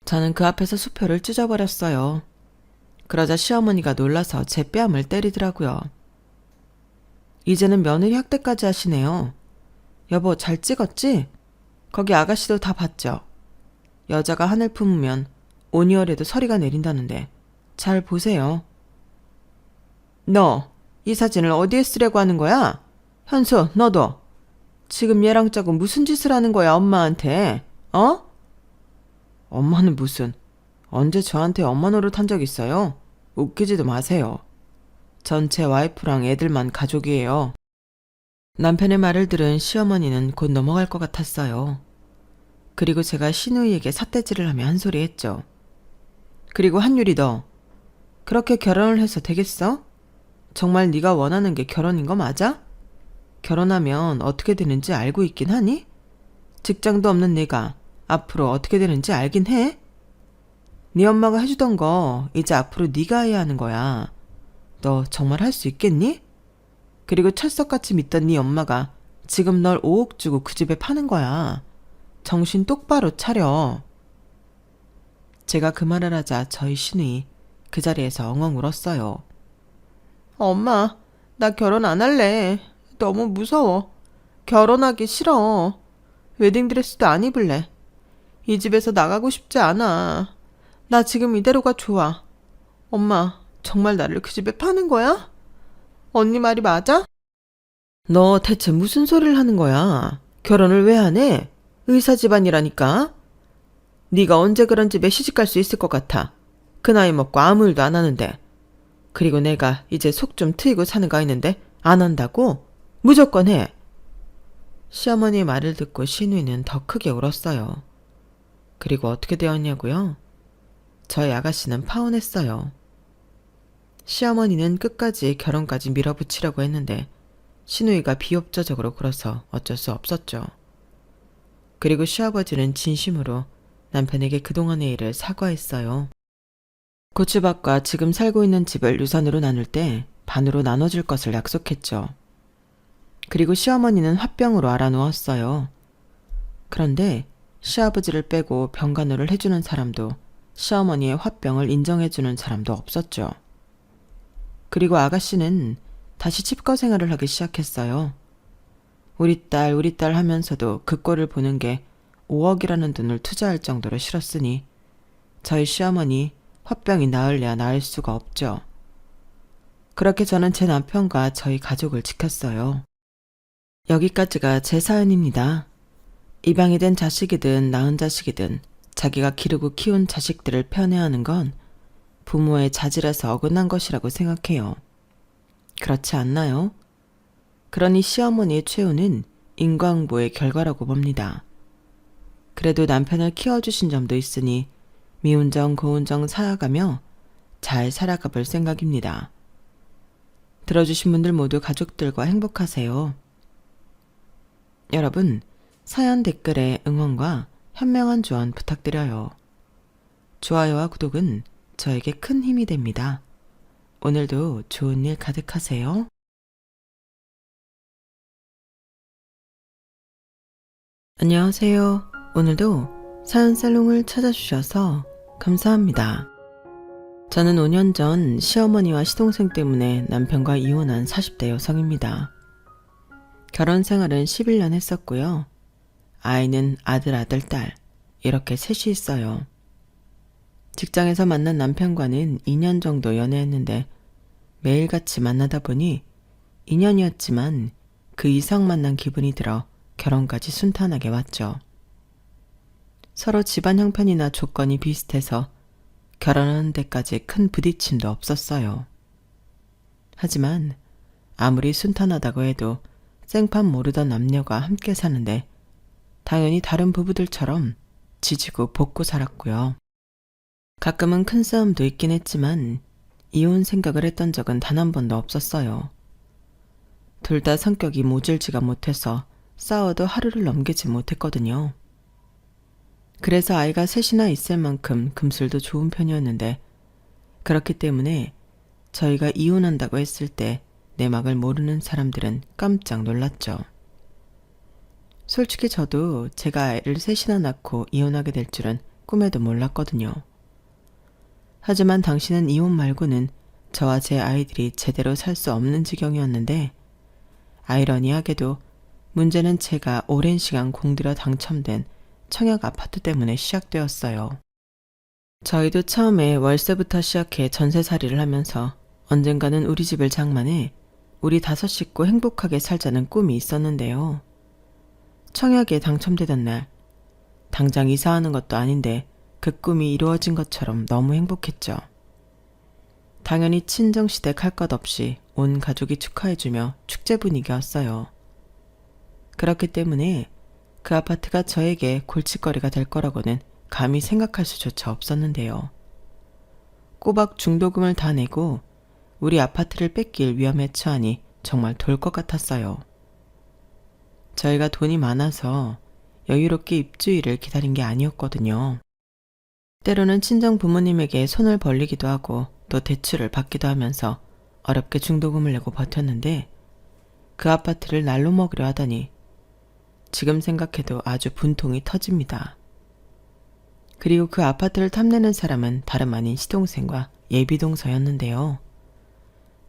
저는 그 앞에서 수표를 찢어버렸어요. 그러자 시어머니가 놀라서 제 뺨을 때리더라고요. 이제는 며느리 학대까지 하시네요. 여보, 잘 찍었지? 거기 아가씨도 다 봤죠? 여자가 하늘 품으면 5개월에도 서리가 내린다는데 잘 보세요. 너, 이 사진을 어디에 쓰려고 하는 거야? 현수, 너도. 지금 얘랑 짜고 무슨 짓을 하는 거야, 엄마한테? 어? 엄마는 무슨, 언제 저한테 엄마 노릇한 적 있어요? 웃기지도 마세요. 전 제 와이프랑 애들만 가족이에요. 남편의 말을 들은 시어머니는 곧 넘어갈 것 같았어요. 그리고 제가 시누이에게 삿대질을 하며 한 소리 했죠. 그리고 한유리 너, 그렇게 결혼을 해서 되겠어? 정말 네가 원하는 게 결혼인 거 맞아? 결혼하면 어떻게 되는지 알고 있긴 하니? 직장도 없는 내가 앞으로 어떻게 되는지 알긴 해? 네 엄마가 해주던 거 이제 앞으로 네가 해야 하는 거야. 너 정말 할 수 있겠니? 그리고 철석같이 믿던 네 엄마가 지금 널 5억 주고 그 집에 파는 거야. 정신 똑바로 차려. 제가 그 말을 하자 저희 시누이 그 자리에서 엉엉 울었어요. 엄마, 나 결혼 안 할래. 너무 무서워. 결혼하기 싫어. 웨딩드레스도 안 입을래. 이 집에서 나가고 싶지 않아. 나 지금 이대로가 좋아. 엄마, 정말 나를 그 집에 파는 거야? 언니 말이 맞아? 너 대체 무슨 소리를 하는 거야? 결혼을 왜 안 해? 의사 집안이라니까. 네가 언제 그런 집에 시집갈 수 있을 것 같아. 그 나이 먹고 아무 일도 안 하는데. 그리고 내가 이제 속 좀 트이고 사는 거 있는데 안 한다고? 무조건 해. 시어머니의 말을 듣고 시누이는 더 크게 울었어요. 그리고 어떻게 되었냐고요? 저희 아가씨는 파혼했어요. 시어머니는 끝까지 결혼까지 밀어붙이려고 했는데 시누이가 비협조적으로 굴어서 어쩔 수 없었죠. 그리고 시아버지는 진심으로 남편에게 그동안의 일을 사과했어요. 고추밭과 지금 살고 있는 집을 유산으로 나눌 때 반으로 나눠줄 것을 약속했죠. 그리고 시어머니는 화병으로 알아누웠어요. 그런데 시아버지를 빼고 병간호를 해주는 사람도 시어머니의 화병을 인정해주는 사람도 없었죠. 그리고 아가씨는 다시 칩거 생활을 하기 시작했어요. 우리 딸 하면서도 그 꼴을 보는 게 5억이라는 돈을 투자할 정도로 싫었으니 저희 시어머니 화병이 나을래야 나을 수가 없죠. 그렇게 저는 제 남편과 저희 가족을 지켰어요. 여기까지가 제 사연입니다. 입양이 된 자식이든 낳은 자식이든 자기가 기르고 키운 자식들을 편애하는 건 부모의 자질에서 어긋난 것이라고 생각해요. 그렇지 않나요? 그러니 시어머니의 최후는 인과응보의 결과라고 봅니다. 그래도 남편을 키워주신 점도 있으니 미운 정 고운 정 사아가며 잘 살아가 볼 생각입니다. 들어주신 분들 모두 가족들과 행복하세요. 여러분, 사연 댓글에 응원과 현명한 조언 부탁드려요. 좋아요와 구독은 저에게 큰 힘이 됩니다. 오늘도 좋은 일 가득하세요. 안녕하세요. 오늘도 사연 살롱을 찾아주셔서 감사합니다. 저는 5년 전 시어머니와 시동생 때문에 남편과 이혼한 40대 여성입니다. 결혼 생활은 11년 했었고요. 아이는 아들, 딸 이렇게 셋이 있어요. 직장에서 만난 남편과는 2년 정도 연애했는데 매일같이 만나다 보니 2년이었지만 그 이상 만난 기분이 들어 결혼까지 순탄하게 왔죠. 서로 집안 형편이나 조건이 비슷해서 결혼하는 데까지 큰 부딪힘도 없었어요. 하지만 아무리 순탄하다고 해도 생판 모르던 남녀가 함께 사는데 당연히 다른 부부들처럼 지지고 볶고 살았고요. 가끔은 큰 싸움도 있긴 했지만 이혼 생각을 했던 적은 단 한 번도 없었어요. 둘 다 성격이 모질지가 못해서 싸워도 하루를 넘기지 못했거든요. 그래서 아이가 셋이나 있을 만큼 금술도 좋은 편이었는데 그렇기 때문에 저희가 이혼한다고 했을 때 내막을 모르는 사람들은 깜짝 놀랐죠. 솔직히 저도 제가 아이를 셋이나 낳고 이혼하게 될 줄은 꿈에도 몰랐거든요. 하지만 당신은 이혼 말고는 저와 제 아이들이 제대로 살 수 없는 지경이었는데 아이러니하게도 문제는 제가 오랜 시간 공들여 당첨된 청약 아파트 때문에 시작되었어요. 저희도 처음에 월세부터 시작해 전세살이를 하면서 언젠가는 우리 집을 장만해 우리 5 식구 행복하게 살자는 꿈이 있었는데요. 청약에 당첨되던 날 당장 이사하는 것도 아닌데 그 꿈이 이루어진 것처럼 너무 행복했죠. 당연히 친정시댁 할 것 없이 온 가족이 축하해주며 축제 분위기였어요. 그렇기 때문에 그 아파트가 저에게 골칫거리가 될 거라고는 감히 생각할 수조차 없었는데요. 꼬박 중도금을 다 내고 우리 아파트를 뺏길 위험에 처하니 정말 돌 것 같았어요. 저희가 돈이 많아서 여유롭게 입주일을 기다린 게 아니었거든요. 때로는 친정 부모님에게 손을 벌리기도 하고 또 대출을 받기도 하면서 어렵게 중도금을 내고 버텼는데 그 아파트를 날로 먹으려 하다니 지금 생각해도 아주 분통이 터집니다. 그리고 그 아파트를 탐내는 사람은 다름 아닌 시동생과 예비동서였는데요.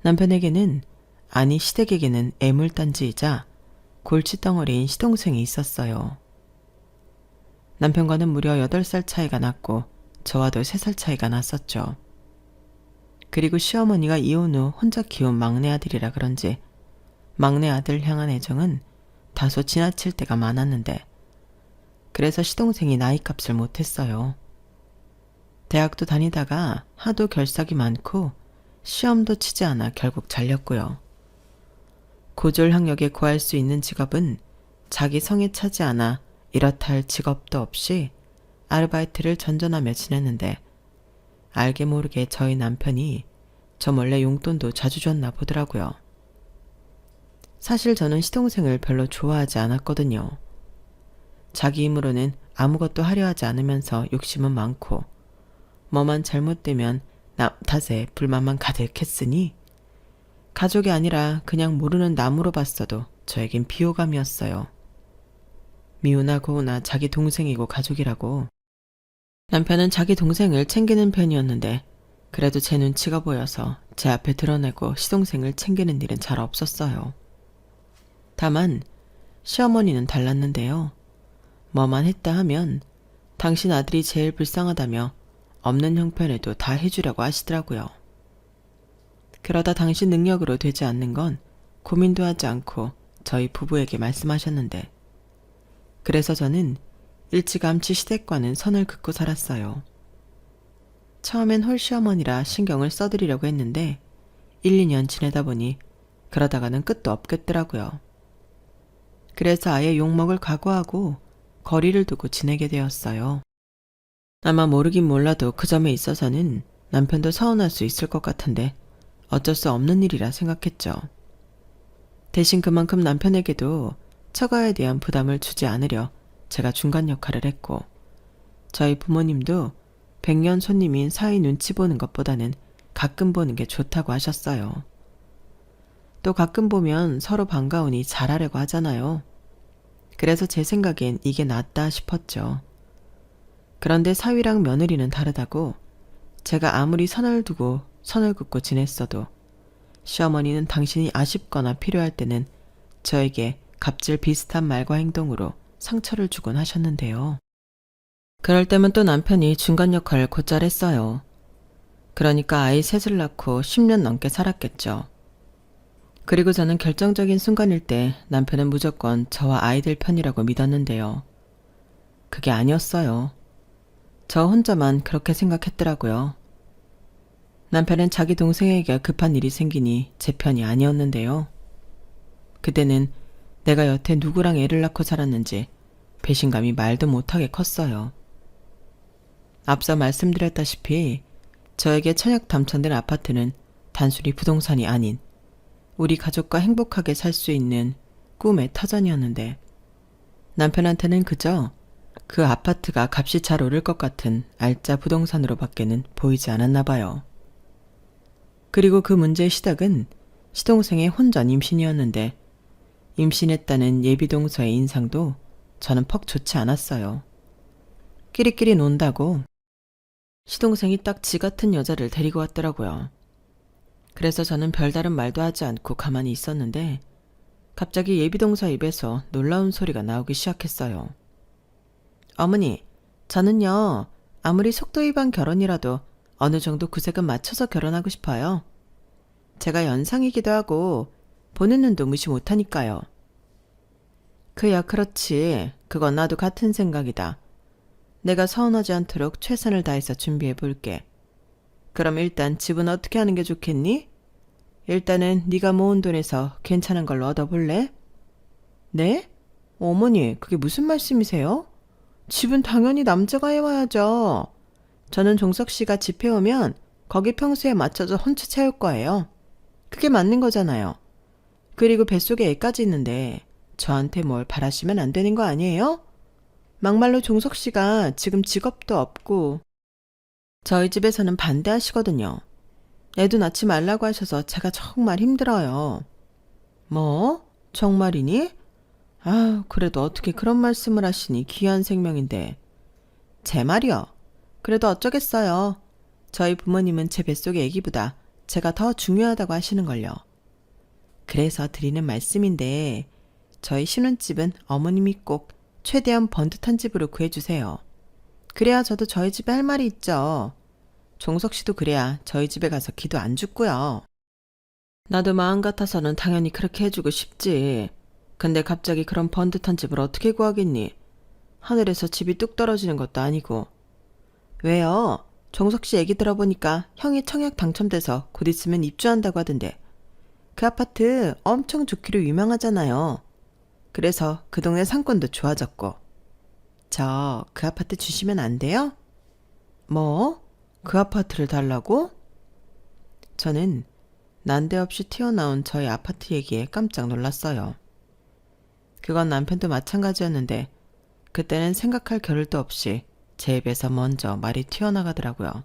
남편에게는, 아니 시댁에게는 애물단지이자 골칫덩어리인 시동생이 있었어요. 남편과는 무려 8살 차이가 났고 저와도 3살 차이가 났었죠. 그리고 시어머니가 이혼 후 혼자 키운 막내 아들이라 그런지 막내 아들 향한 애정은 다소 지나칠 때가 많았는데 그래서 시동생이 나이값을 못했어요. 대학도 다니다가 하도 결석이 많고 시험도 치지 않아 결국 잘렸고요. 고졸 학력에 구할 수 있는 직업은 자기 성에 차지 않아 이렇다 할 직업도 없이 아르바이트를 전전하며 지냈는데 알게 모르게 저희 남편이 저 몰래 용돈도 자주 줬나 보더라고요. 사실 저는 시동생을 별로 좋아하지 않았거든요. 자기 힘으로는 아무것도 하려 하지 않으면서 욕심은 많고 뭐만 잘못되면 남 탓에 불만만 가득했으니 가족이 아니라 그냥 모르는 남으로 봤어도 저에겐 비호감이었어요. 미우나 고우나 자기 동생이고 가족이라고. 남편은 자기 동생을 챙기는 편이었는데 그래도 제 눈치가 보여서 제 앞에 드러내고 시동생을 챙기는 일은 잘 없었어요. 다만 시어머니는 달랐는데요. 뭐만 했다 하면 당신 아들이 제일 불쌍하다며 없는 형편에도 다 해주려고 하시더라고요. 그러다 당신 능력으로 되지 않는 건 고민도 하지 않고 저희 부부에게 말씀하셨는데 그래서 저는 일찌감치 시댁과는 선을 긋고 살았어요. 처음엔 홀시어머니라 신경을 써드리려고 했는데 1, 2년 지내다 보니 그러다가는 끝도 없겠더라고요. 그래서 아예 욕먹을 각오하고 거리를 두고 지내게 되었어요. 아마 모르긴 몰라도 그 점에 있어서는 남편도 서운할 수 있을 것 같은데 어쩔 수 없는 일이라 생각했죠. 대신 그만큼 남편에게도 처가에 대한 부담을 주지 않으려 제가 중간 역할을 했고 저희 부모님도 100년 손님인 사위 눈치 보는 것보다는 가끔 보는 게 좋다고 하셨어요. 또 가끔 보면 서로 반가우니 잘하려고 하잖아요. 그래서 제 생각엔 이게 낫다 싶었죠. 그런데 사위랑 며느리는 다르다고 제가 아무리 선을 두고 선을 긋고 지냈어도 시어머니는 당신이 아쉽거나 필요할 때는 저에게 갑질 비슷한 말과 행동으로 상처를 주곤 하셨는데요. 그럴 때면 또 남편이 중간 역할을 곧잘 했어요. 그러니까 아이 셋을 낳고 10년 넘게 살았겠죠. 그리고 저는 결정적인 순간일 때 남편은 무조건 저와 아이들 편이라고 믿었는데요. 그게 아니었어요. 저 혼자만 그렇게 생각했더라고요. 남편은 자기 동생에게 급한 일이 생기니 제 편이 아니었는데요. 그때는 내가 여태 누구랑 애를 낳고 살았는지 배신감이 말도 못하게 컸어요. 앞서 말씀드렸다시피 저에게 청약 당첨된 아파트는 단순히 부동산이 아닌 우리 가족과 행복하게 살 수 있는 꿈의 터전이었는데 남편한테는 그저 그 아파트가 값이 잘 오를 것 같은 알짜 부동산으로밖에는 보이지 않았나 봐요. 그리고 그 문제의 시작은 시동생의 혼전 임신이었는데 임신했다는 예비동서의 인상도 저는 퍽 좋지 않았어요. 끼리끼리 논다고 시동생이 딱 지 같은 여자를 데리고 왔더라고요. 그래서 저는 별다른 말도 하지 않고 가만히 있었는데 갑자기 예비동서 입에서 놀라운 소리가 나오기 시작했어요. 어머니, 저는요 아무리 속도 위반 결혼이라도 어느 정도 구색은 맞춰서 결혼하고 싶어요. 제가 연상이기도 하고 보는 눈도 무시 못하니까요. 그야 그렇지. 그건 나도 같은 생각이다. 내가 서운하지 않도록 최선을 다해서 준비해 볼게. 그럼 일단 집은 어떻게 하는 게 좋겠니? 일단은 네가 모은 돈에서 괜찮은 걸로 얻어볼래? 네? 어머니, 그게 무슨 말씀이세요? 집은 당연히 남자가 해와야죠. 저는 종석 씨가 집 해오면 거기 평수에 맞춰서 혼수 채울 거예요. 그게 맞는 거잖아요. 그리고 뱃속에 애까지 있는데 저한테 뭘 바라시면 안 되는 거 아니에요? 막말로 종석 씨가 지금 직업도 없고 저희 집에서는 반대하시거든요. 애도 낳지 말라고 하셔서 제가 정말 힘들어요. 뭐? 정말이니? 아, 그래도 어떻게 그런 말씀을 하시니 귀한 생명인데. 제 말이요. 그래도 어쩌겠어요. 저희 부모님은 제 뱃속의 아기보다 제가 더 중요하다고 하시는걸요. 그래서 드리는 말씀인데 저희 신혼집은 어머님이 꼭 최대한 번듯한 집으로 구해주세요. 그래야 저도 저희 집에 할 말이 있죠. 종석 씨도 그래야 저희 집에 가서 기도 안 죽고요. 나도 마음 같아서는 당연히 그렇게 해주고 싶지. 근데 갑자기 그런 번듯한 집을 어떻게 구하겠니? 하늘에서 집이 뚝 떨어지는 것도 아니고. 왜요? 종석 씨 얘기 들어보니까 형이 청약 당첨돼서 곧 있으면 입주한다고 하던데. 그 아파트 엄청 좋기로 유명하잖아요. 그래서 그 동네 상권도 좋아졌고. 저 그 아파트 주시면 안 돼요? 뭐? 그 아파트를 달라고? 저는 난데없이 튀어나온 저희 아파트 얘기에 깜짝 놀랐어요. 그건 남편도 마찬가지였는데 그때는 생각할 겨를도 없이 제 입에서 먼저 말이 튀어나가더라고요.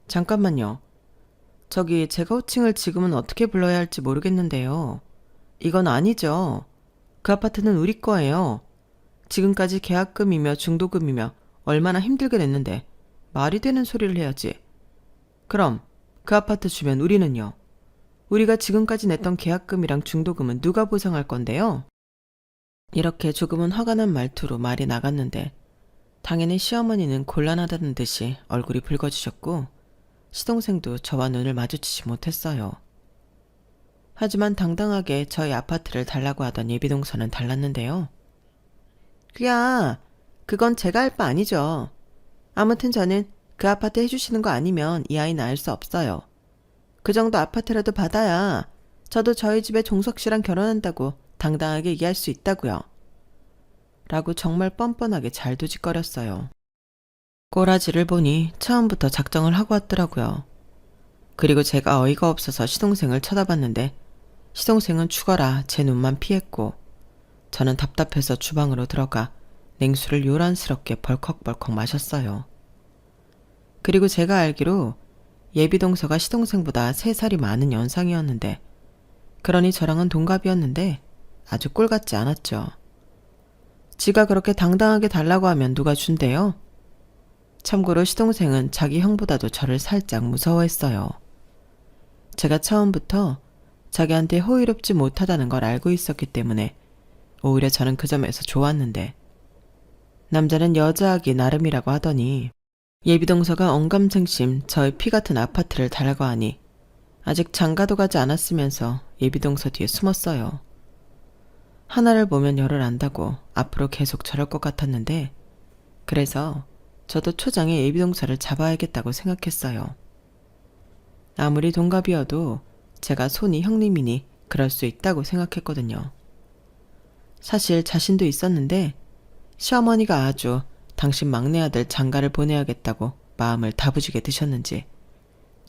잠깐만요. 저기 제가 호칭을 지금은 어떻게 불러야 할지 모르겠는데요. 이건 아니죠. 그 아파트는 우리 거예요. 지금까지 계약금이며 중도금이며 얼마나 힘들게 냈는데 말이 되는 소리를 해야지. 그럼 그 아파트 주면 우리는요? 우리가 지금까지 냈던 계약금이랑 중도금은 누가 보상할 건데요? 이렇게 조금은 화가 난 말투로 말이 나갔는데 당연히 시어머니는 곤란하다는 듯이 얼굴이 붉어지셨고 시동생도 저와 눈을 마주치지 못했어요. 하지만 당당하게 저희 아파트를 달라고 하던 예비동서는 달랐는데요. 그건 제가 할 바 아니죠. 아무튼 저는 그 아파트 해주시는 거 아니면 이 아이 낳을 수 없어요. 그 정도 아파트라도 받아야 저도 저희 집에 종석 씨랑 결혼한다고 당당하게 얘기할 수 있다고요. 라고 정말 뻔뻔하게 잘 도짓거렸어요. 꼬라지를 보니 처음부터 작정을 하고 왔더라고요. 그리고 제가 어이가 없어서 시동생을 쳐다봤는데 시동생은 죽어라 제 눈만 피했고 저는 답답해서 주방으로 들어가 냉수를 요란스럽게 벌컥벌컥 마셨어요. 그리고 제가 알기로 예비동서가 시동생보다 3살이 많은 연상이었는데 그러니 저랑은 동갑이었는데 아주 꼴 같지 않았죠. 지가 그렇게 당당하게 달라고 하면 누가 준대요? 참고로 시동생은 자기 형보다도 저를 살짝 무서워했어요. 제가 처음부터 자기한테 호의롭지 못하다는 걸 알고 있었기 때문에 오히려 저는 그 점에서 좋았는데 남자는 여자하기 나름이라고 하더니 예비동서가 언감생심 저의 피 같은 아파트를 달라고 하니 아직 장가도 가지 않았으면서 예비동서 뒤에 숨었어요. 하나를 보면 열을 안다고 앞으로 계속 저럴 것 같았는데 그래서 저도 초장에 예비동서를 잡아야겠다고 생각했어요. 아무리 동갑이어도 제가 손이 형님이니 그럴 수 있다고 생각했거든요. 사실 자신도 있었는데 시어머니가 아주 당신 막내 아들 장가를 보내야겠다고 마음을 다부지게 드셨는지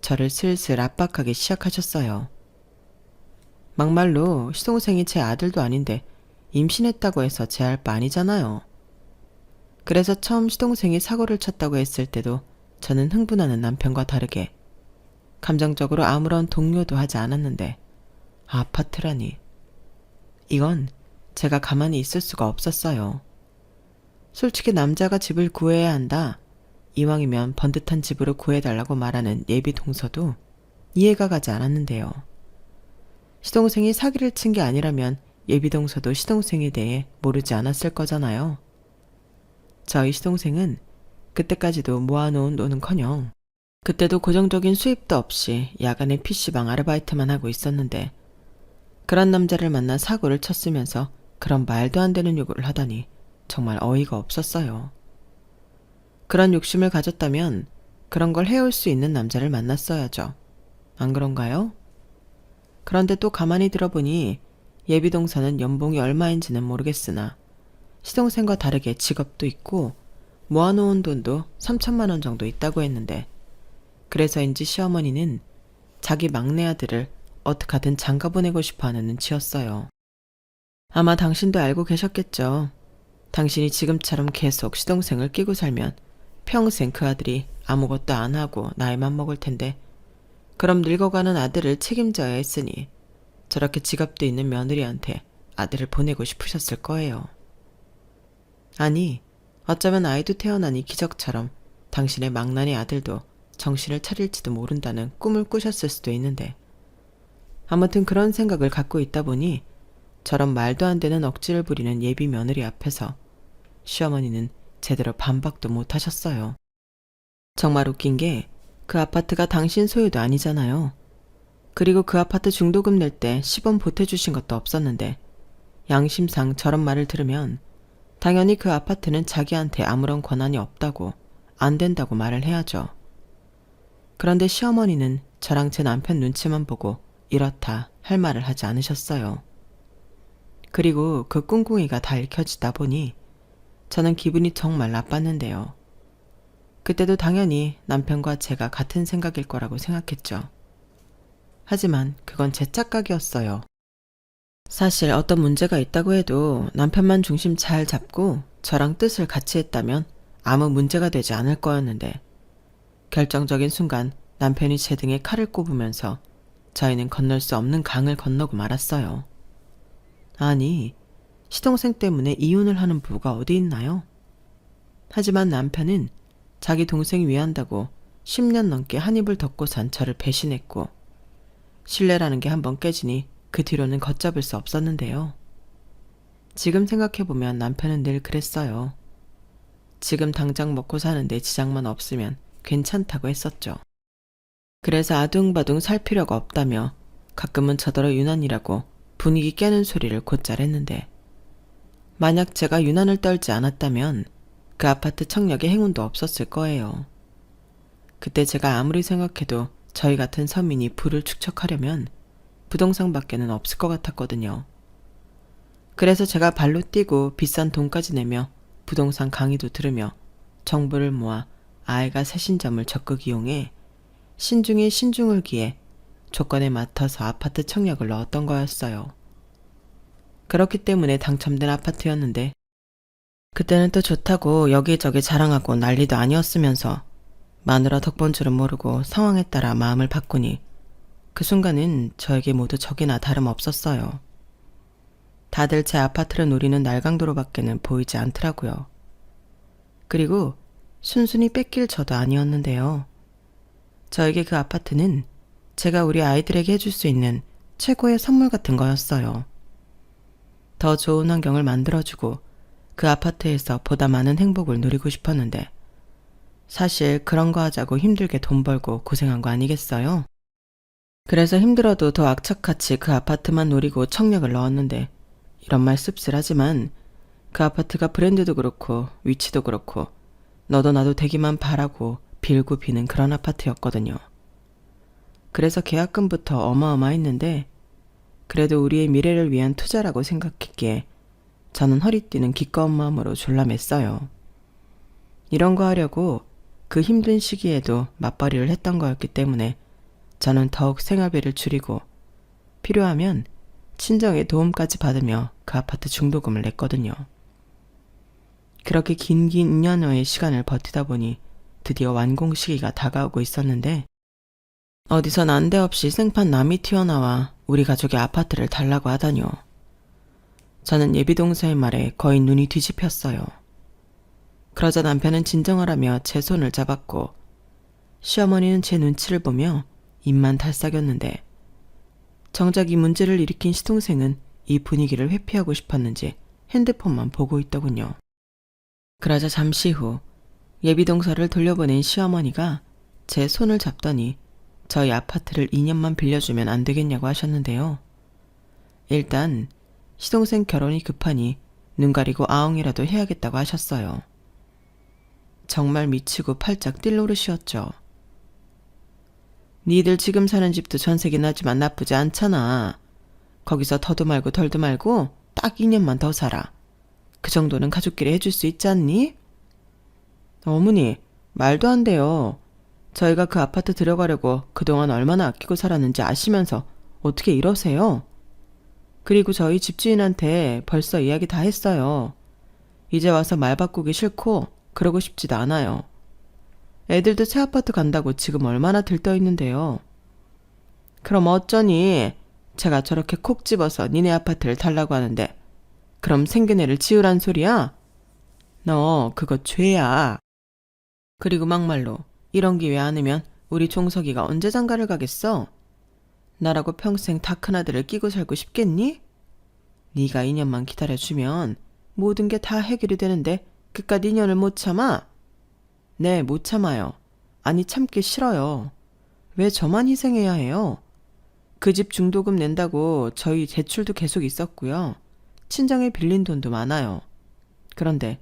저를 슬슬 압박하기 시작하셨어요. 막말로 시동생이 제 아들도 아닌데 임신했다고 해서 제 할 바 아니잖아요. 그래서 처음 시동생이 사고를 쳤다고 했을 때도 저는 흥분하는 남편과 다르게 감정적으로 아무런 동요도 하지 않았는데 아파트라니. 이건 제가 가만히 있을 수가 없었어요. 솔직히 남자가 집을 구해야 한다. 이왕이면 번듯한 집으로 구해달라고 말하는 예비 동서도 이해가 가지 않았는데요. 시동생이 사기를 친 게 아니라면 예비 동서도 시동생에 대해 모르지 않았을 거잖아요. 저희 시동생은 그때까지도 모아놓은 돈은커녕 그때도 고정적인 수입도 없이 야간에 PC방 아르바이트만 하고 있었는데 그런 남자를 만나 사고를 쳤으면서 그런 말도 안 되는 요구를 하다니 정말 어이가 없었어요. 그런 욕심을 가졌다면 그런 걸 해올 수 있는 남자를 만났어야죠. 안 그런가요? 그런데 또 가만히 들어보니 예비동서는 연봉이 얼마인지는 모르겠으나 시동생과 다르게 직업도 있고 모아놓은 돈도 3천만 원 정도 있다고 했는데 그래서인지 시어머니는 자기 막내 아들을 어떻게든 장가 보내고 싶어하는 눈치였어요. 아마 당신도 알고 계셨겠죠. 당신이 지금처럼 계속 시동생을 끼고 살면 평생 그 아들이 아무것도 안 하고 나이만 먹을 텐데 그럼 늙어가는 아들을 책임져야 했으니 저렇게 지갑도 있는 며느리한테 아들을 보내고 싶으셨을 거예요. 아니, 어쩌면 아이도 태어나니 기적처럼 당신의 망나니 아들도 정신을 차릴지도 모른다는 꿈을 꾸셨을 수도 있는데 아무튼 그런 생각을 갖고 있다 보니 저런 말도 안 되는 억지를 부리는 예비 며느리 앞에서 시어머니는 제대로 반박도 못 하셨어요. 정말 웃긴 게 그 아파트가 당신 소유도 아니잖아요. 그리고 그 아파트 중도금 낼 때 10원 보태주신 것도 없었는데 양심상 저런 말을 들으면 당연히 그 아파트는 자기한테 아무런 권한이 없다고 안 된다고 말을 해야죠. 그런데 시어머니는 저랑 제 남편 눈치만 보고 이렇다 할 말을 하지 않으셨어요. 그리고 그 꿍꿍이가 다 읽혀지다 보니 저는 기분이 정말 나빴는데요. 그때도 당연히 남편과 제가 같은 생각일 거라고 생각했죠. 하지만 그건 제 착각이었어요. 사실 어떤 문제가 있다고 해도 남편만 중심 잘 잡고 저랑 뜻을 같이 했다면 아무 문제가 되지 않을 거였는데 결정적인 순간 남편이 제 등에 칼을 꼽으면서 저희는 건널 수 없는 강을 건너고 말았어요. 아니, 시동생 때문에 이혼을 하는 부부가 어디 있나요? 하지만 남편은 자기 동생이 위한다고 10년 넘게 한 입을 덮고 산 저를 배신했고 신뢰라는 게 한번 깨지니 그 뒤로는 걷잡을 수 없었는데요. 지금 생각해보면 남편은 늘 그랬어요. 지금 당장 먹고 사는데 지장만 없으면 괜찮다고 했었죠. 그래서 아둥바둥 살 필요가 없다며 가끔은 저더러 유난이라고 분위기 깨는 소리를 곧잘 했는데 만약 제가 유난을 떨지 않았다면 그 아파트 청약에 행운도 없었을 거예요. 그때 제가 아무리 생각해도 저희 같은 서민이 부를 축적하려면 부동산밖에는 없을 것 같았거든요. 그래서 제가 발로 뛰고 비싼 돈까지 내며 부동산 강의도 들으며 정보를 모아 아이가 새신점을 적극 이용해 신중에 신중을 기해 조건에 맞춰서 아파트 청약을 넣었던 거였어요. 그렇기 때문에 당첨된 아파트였는데 그때는 또 좋다고 여기저기 자랑하고 난리도 아니었으면서 마누라 덕본 줄은 모르고 상황에 따라 마음을 바꾸니 그 순간은 저에게 모두 적이나 다름없었어요. 다들 제 아파트를 노리는 날강도로밖에는 보이지 않더라고요. 그리고 순순히 뺏길 저도 아니었는데요. 저에게 그 아파트는 제가 우리 아이들에게 해줄 수 있는 최고의 선물 같은 거였어요. 더 좋은 환경을 만들어주고 그 아파트에서 보다 많은 행복을 누리고 싶었는데 사실 그런 거 하자고 힘들게 돈 벌고 고생한 거 아니겠어요? 그래서 힘들어도 더 악착같이 그 아파트만 노리고 청약을 넣었는데 이런 말 씁쓸하지만 그 아파트가 브랜드도 그렇고 위치도 그렇고 너도 나도 되기만 바라고 빌고 비는 그런 아파트였거든요. 그래서 계약금부터 어마어마했는데 그래도 우리의 미래를 위한 투자라고 생각했기에 저는 허리띠는 기꺼운 마음으로 졸라맸어요. 이런 거 하려고 그 힘든 시기에도 맞벌이를 했던 거였기 때문에 저는 더욱 생활비를 줄이고 필요하면 친정의 도움까지 받으며 그 아파트 중도금을 냈거든요. 그렇게 긴 2년여의 시간을 버티다 보니 드디어 완공 시기가 다가오고 있었는데 어디서 난데없이 생판 남이 튀어나와 우리 가족의 아파트를 달라고 하다뇨. 저는 예비동서의 말에 거의 눈이 뒤집혔어요. 그러자 남편은 진정하라며 제 손을 잡았고 시어머니는 제 눈치를 보며 입만 달싹였는데 정작 이 문제를 일으킨 시동생은 이 분위기를 회피하고 싶었는지 핸드폰만 보고 있더군요. 그러자 잠시 후 예비동서를 돌려보낸 시어머니가 제 손을 잡더니 저희 아파트를 2년만 빌려주면 안 되겠냐고 하셨는데요. 일단 시동생 결혼이 급하니 눈 가리고 아웅이라도 해야겠다고 하셨어요. 정말 미치고 팔짝 뛸 노릇이었죠. 니들 지금 사는 집도 전세긴 하지만 나쁘지 않잖아. 거기서 더도 말고 덜도 말고 딱 2년만 더 살아. 그 정도는 가족끼리 해줄 수 있지 않니? 어머니, 말도 안 돼요. 저희가 그 아파트 들어가려고 그동안 얼마나 아끼고 살았는지 아시면서 어떻게 이러세요? 그리고 저희 집주인한테 벌써 이야기 다 했어요. 이제 와서 말 바꾸기 싫고 그러고 싶지도 않아요. 애들도 새 아파트 간다고 지금 얼마나 들떠 있는데요. 그럼 어쩌니? 제가 저렇게 콕 집어서 니네 아파트를 달라고 하는데 그럼 생긴 애를 지으란 소리야? 너 그거 죄야. 그리고 막말로 이런 기회 않으면 우리 종석이가 언제 장가를 가겠어? 나라고 평생 다 큰아들을 끼고 살고 싶겠니? 네가 2년만 기다려주면 모든 게 다 해결이 되는데 그깟 2년을 못 참아? 네, 못 참아요. 아니 참기 싫어요. 왜 저만 희생해야 해요? 그 집 중도금 낸다고 저희 대출도 계속 있었고요. 친정에 빌린 돈도 많아요. 그런데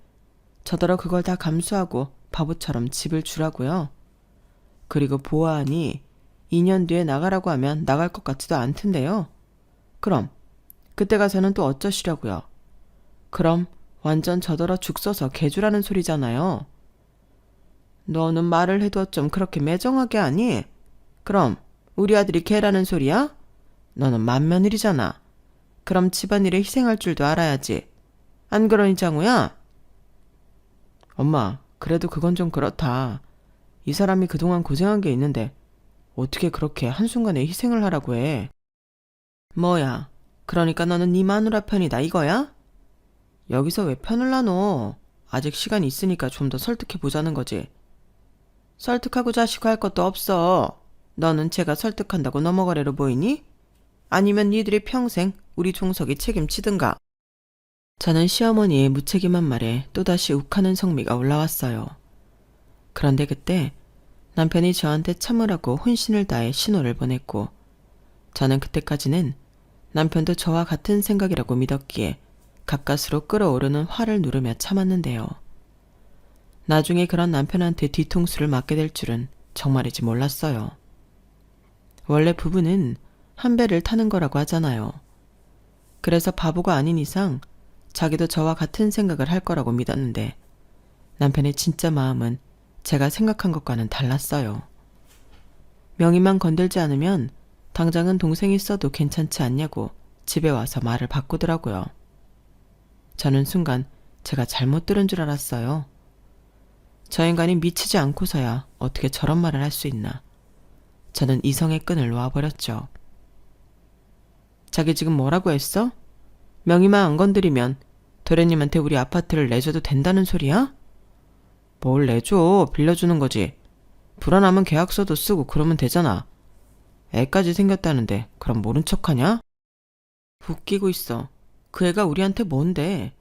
저더러 그걸 다 감수하고 바보처럼 집을 주라고요. 그리고 보아하니 2년 뒤에 나가라고 하면 나갈 것 같지도 않던데요. 그럼 그때 가서는 또 어쩌시려고요? 그럼 완전 저더러 죽 써서 개주라는 소리잖아요. 너는 말을 해도 어쩜 그렇게 매정하게 하니? 그럼 우리 아들이 개라는 소리야? 너는 맏며느리잖아. 그럼 집안일에 희생할 줄도 알아야지. 안 그러니 장우야? 엄마, 그래도 그건 좀 그렇다. 이 사람이 그동안 고생한 게 있는데 어떻게 그렇게 한순간에 희생을 하라고 해? 뭐야, 그러니까 너는 네 마누라 편이다 이거야? 여기서 왜 편을 나눠? 아직 시간이 있으니까 좀 더 설득해 보자는 거지. 설득하고 자시고 할 것도 없어. 너는 제가 설득한다고 넘어가래로 보이니? 아니면 니들이 평생 우리 종석이 책임지든가. 저는 시어머니의 무책임한 말에 또다시 욱하는 성미가 올라왔어요. 그런데 그때 남편이 저한테 참으라고 혼신을 다해 신호를 보냈고 저는 그때까지는 남편도 저와 같은 생각이라고 믿었기에 가까스로 끓어오르는 화를 누르며 참았는데요. 나중에 그런 남편한테 뒤통수를 맞게 될 줄은 정말이지 몰랐어요. 원래 부부는 한 배를 타는 거라고 하잖아요. 그래서 바보가 아닌 이상 자기도 저와 같은 생각을 할 거라고 믿었는데 남편의 진짜 마음은 제가 생각한 것과는 달랐어요. 명의만 건들지 않으면 당장은 동생이 써도 괜찮지 않냐고 집에 와서 말을 바꾸더라고요. 저는 순간 제가 잘못 들은 줄 알았어요. 저 인간이 미치지 않고서야 어떻게 저런 말을 할 수 있나. 저는 이성의 끈을 놓아버렸죠. 자기 지금 뭐라고 했어? 명의만 안 건드리면 도련님한테 우리 아파트를 내줘도 된다는 소리야? 뭘 내줘? 빌려주는 거지. 불안하면 계약서도 쓰고 그러면 되잖아. 애까지 생겼다는데 그럼 모른 척하냐? 웃기고 있어. 그 애가 우리한테 뭔데?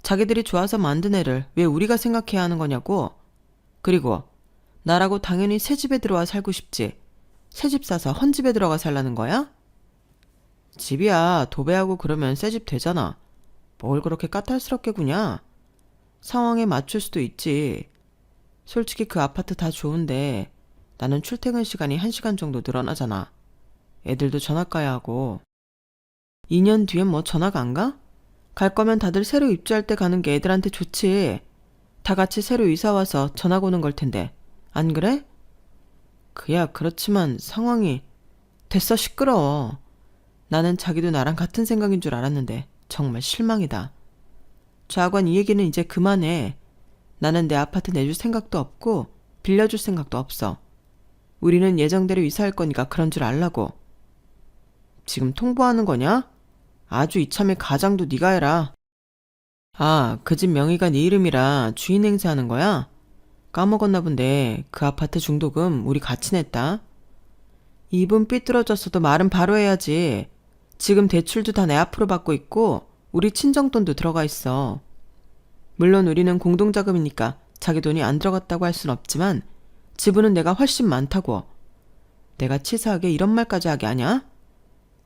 자기들이 좋아서 만든 애를 왜 우리가 생각해야 하는 거냐고? 그리고 나라고 당연히 새 집에 들어와 살고 싶지. 새 집 사서 헌 집에 들어가 살라는 거야? 집이야 도배하고 그러면 새 집 되잖아. 뭘 그렇게 까탈스럽게 구냐? 상황에 맞출 수도 있지. 솔직히 그 아파트 다 좋은데 나는 출퇴근 시간이 1시간 정도 늘어나잖아. 애들도 전학 가야 하고. 2년 뒤엔 뭐 전학 안 가? 갈 거면 다들 새로 입주할 때 가는 게 애들한테 좋지. 다 같이 새로 이사 와서 전학 오는 걸 텐데. 안 그래? 그야 그렇지만 상황이... 됐어 시끄러워. 나는 자기도 나랑 같은 생각인 줄 알았는데 정말 실망이다. 좌관 이 얘기는 이제 그만해. 나는 내 아파트 내줄 생각도 없고 빌려줄 생각도 없어. 우리는 예정대로 이사할 거니까 그런 줄 알라고. 지금 통보하는 거냐? 아주 이참에 가장도 네가 해라. 아, 그 집 명의가 네 이름이라 주인 행세하는 거야? 까먹었나 본데 그 아파트 중도금 우리 같이 냈다. 입은 삐뚤어졌어도 말은 바로 해야지. 지금 대출도 다 내 앞으로 받고 있고 우리 친정돈도 들어가 있어. 물론 우리는 공동자금이니까 자기 돈이 안 들어갔다고 할 순 없지만 지분은 내가 훨씬 많다고. 내가 치사하게 이런 말까지 하게 하냐?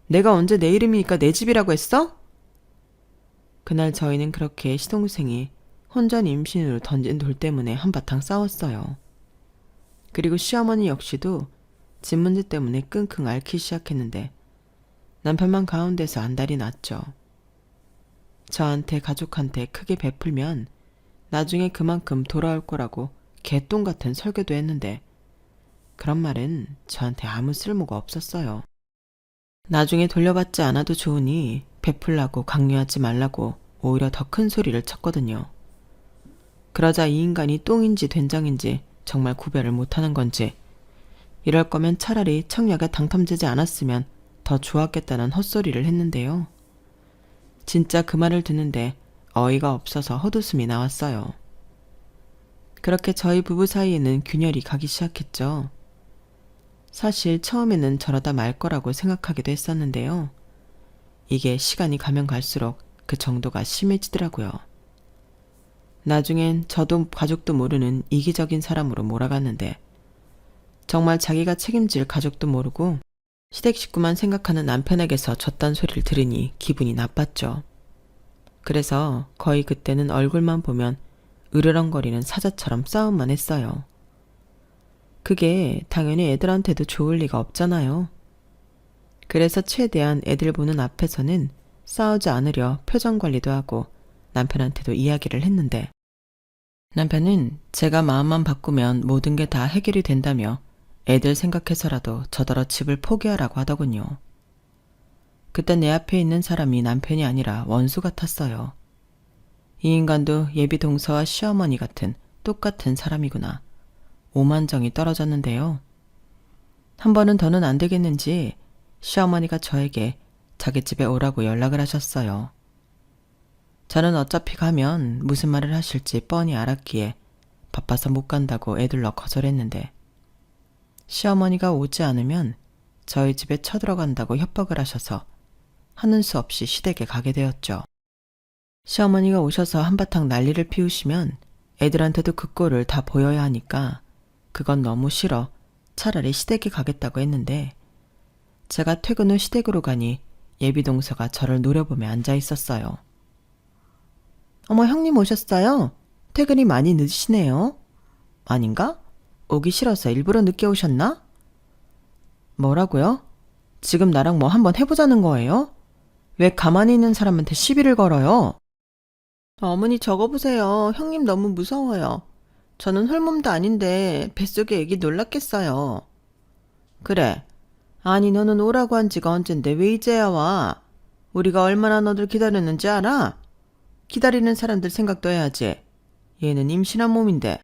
내가 언제 내 이름이니까 내 집이라고 했어? 그날 저희는 그렇게 시동생이 혼전 임신으로 던진 돌 때문에 한바탕 싸웠어요. 그리고 시어머니 역시도 집 문제 때문에 끙끙 앓기 시작했는데 남편만 가운데서 안달이 났죠. 저한테 가족한테 크게 베풀면 나중에 그만큼 돌아올 거라고 개똥 같은 설교도 했는데 그런 말은 저한테 아무 쓸모가 없었어요. 나중에 돌려받지 않아도 좋으니 베풀라고 강요하지 말라고 오히려 더 큰 소리를 쳤거든요. 그러자 이 인간이 똥인지 된장인지 정말 구별을 못하는 건지 이럴 거면 차라리 청약에 당첨되지 않았으면 더 좋았겠다는 헛소리를 했는데요. 진짜 그 말을 듣는데 어이가 없어서 헛웃음이 나왔어요. 그렇게 저희 부부 사이에는 균열이 가기 시작했죠. 사실 처음에는 저러다 말 거라고 생각하기도 했었는데요. 이게 시간이 가면 갈수록 그 정도가 심해지더라고요. 나중엔 저도 가족도 모르는 이기적인 사람으로 몰아갔는데 정말 자기가 책임질 가족도 모르고 시댁 식구만 생각하는 남편에게서 졌단 소리를 들으니 기분이 나빴죠. 그래서 거의 그때는 얼굴만 보면 으르렁거리는 사자처럼 싸움만 했어요. 그게 당연히 애들한테도 좋을 리가 없잖아요. 그래서 최대한 애들 보는 앞에서는 싸우지 않으려 표정 관리도 하고 남편한테도 이야기를 했는데 남편은 제가 마음만 바꾸면 모든 게 다 해결이 된다며 애들 생각해서라도 저더러 집을 포기하라고 하더군요. 그때 내 앞에 있는 사람이 남편이 아니라 원수 같았어요. 이 인간도 예비 동서와 시어머니 같은 똑같은 사람이구나. 오만정이 떨어졌는데요. 한 번은 더는 안 되겠는지 시어머니가 저에게 자기 집에 오라고 연락을 하셨어요. 저는 어차피 가면 무슨 말을 하실지 뻔히 알았기에 바빠서 못 간다고 애들러 거절했는데 시어머니가 오지 않으면 저희 집에 쳐들어간다고 협박을 하셔서 하는 수 없이 시댁에 가게 되었죠. 시어머니가 오셔서 한바탕 난리를 피우시면 애들한테도 그 꼴을 다 보여야 하니까 그건 너무 싫어 차라리 시댁에 가겠다고 했는데 제가 퇴근 후 시댁으로 가니 예비동서가 저를 노려보며 앉아 있었어요. 어머, 형님 오셨어요? 퇴근이 많이 늦으시네요. 아닌가? 오기 싫어서 일부러 늦게 오셨나? 뭐라고요? 지금 나랑 뭐 한번 해보자는 거예요? 왜 가만히 있는 사람한테 시비를 걸어요? 어머니 저거 보세요. 형님 너무 무서워요. 저는 홀몸도 아닌데 뱃속에 애기 놀랐겠어요. 그래. 아니 너는 오라고 한 지가 언젠데 왜 이제야 와? 우리가 얼마나 너를 기다렸는지 알아? 기다리는 사람들 생각도 해야지. 얘는 임신한 몸인데.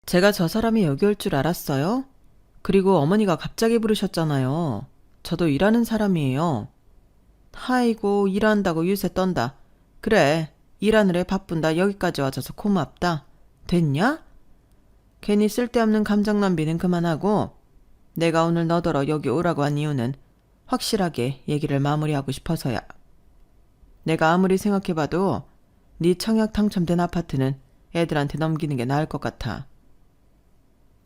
제가 저 사람이 여기 올 줄 알았어요? 그리고 어머니가 갑자기 부르셨잖아요. 저도 일하는 사람이에요. 아이고 일한다고 유세 떤다. 그래 일하느라 바쁜다 여기까지 와줘서 고맙다. 됐냐? 괜히 쓸데없는 감정 낭비는 그만하고 내가 오늘 너더러 여기 오라고 한 이유는 확실하게 얘기를 마무리하고 싶어서야. 내가 아무리 생각해봐도 네 청약 당첨된 아파트는 애들한테 넘기는 게 나을 것 같아.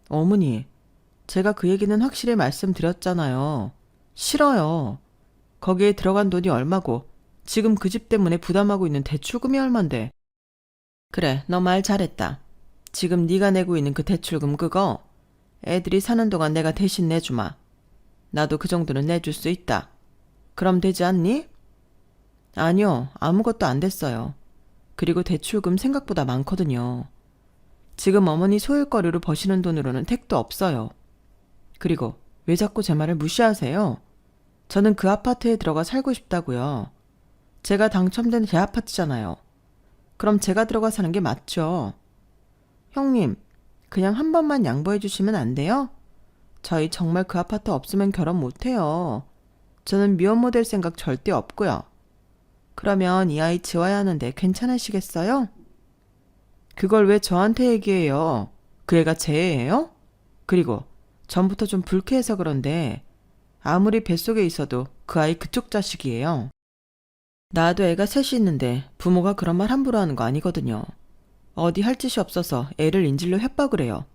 어머니, 제가 그 얘기는 확실히 말씀드렸잖아요. 싫어요. 거기에 들어간 돈이 얼마고 지금 그 집 때문에 부담하고 있는 대출금이 얼만데. 그래, 너 말 잘했다. 지금 네가 내고 있는 그 대출금 그거 애들이 사는 동안 내가 대신 내주마. 나도 그 정도는 내줄 수 있다. 그럼 되지 않니? 아니요, 아무것도 안 됐어요. 그리고 대출금 생각보다 많거든요. 지금 어머니 소일거리로 버시는 돈으로는 택도 없어요. 그리고 왜 자꾸 제 말을 무시하세요? 저는 그 아파트에 들어가 살고 싶다고요. 제가 당첨된 제 아파트잖아요. 그럼 제가 들어가 사는 게 맞죠. 형님, 그냥 한 번만 양보해 주시면 안 돼요? 저희 정말 그 아파트 없으면 결혼 못 해요. 저는 미혼모 될 생각 절대 없고요. 그러면 이 아이 지워야 하는데 괜찮으시겠어요? 그걸 왜 저한테 얘기해요? 그 애가 제 애예요? 그리고 전부터 좀 불쾌해서 그런데 아무리 뱃속에 있어도 그 아이 그쪽 자식이에요. 나도 애가 셋이 있는데 부모가 그런 말 함부로 하는 거 아니거든요. 어디 할 짓이 없어서 애를 인질로 협박을 해요.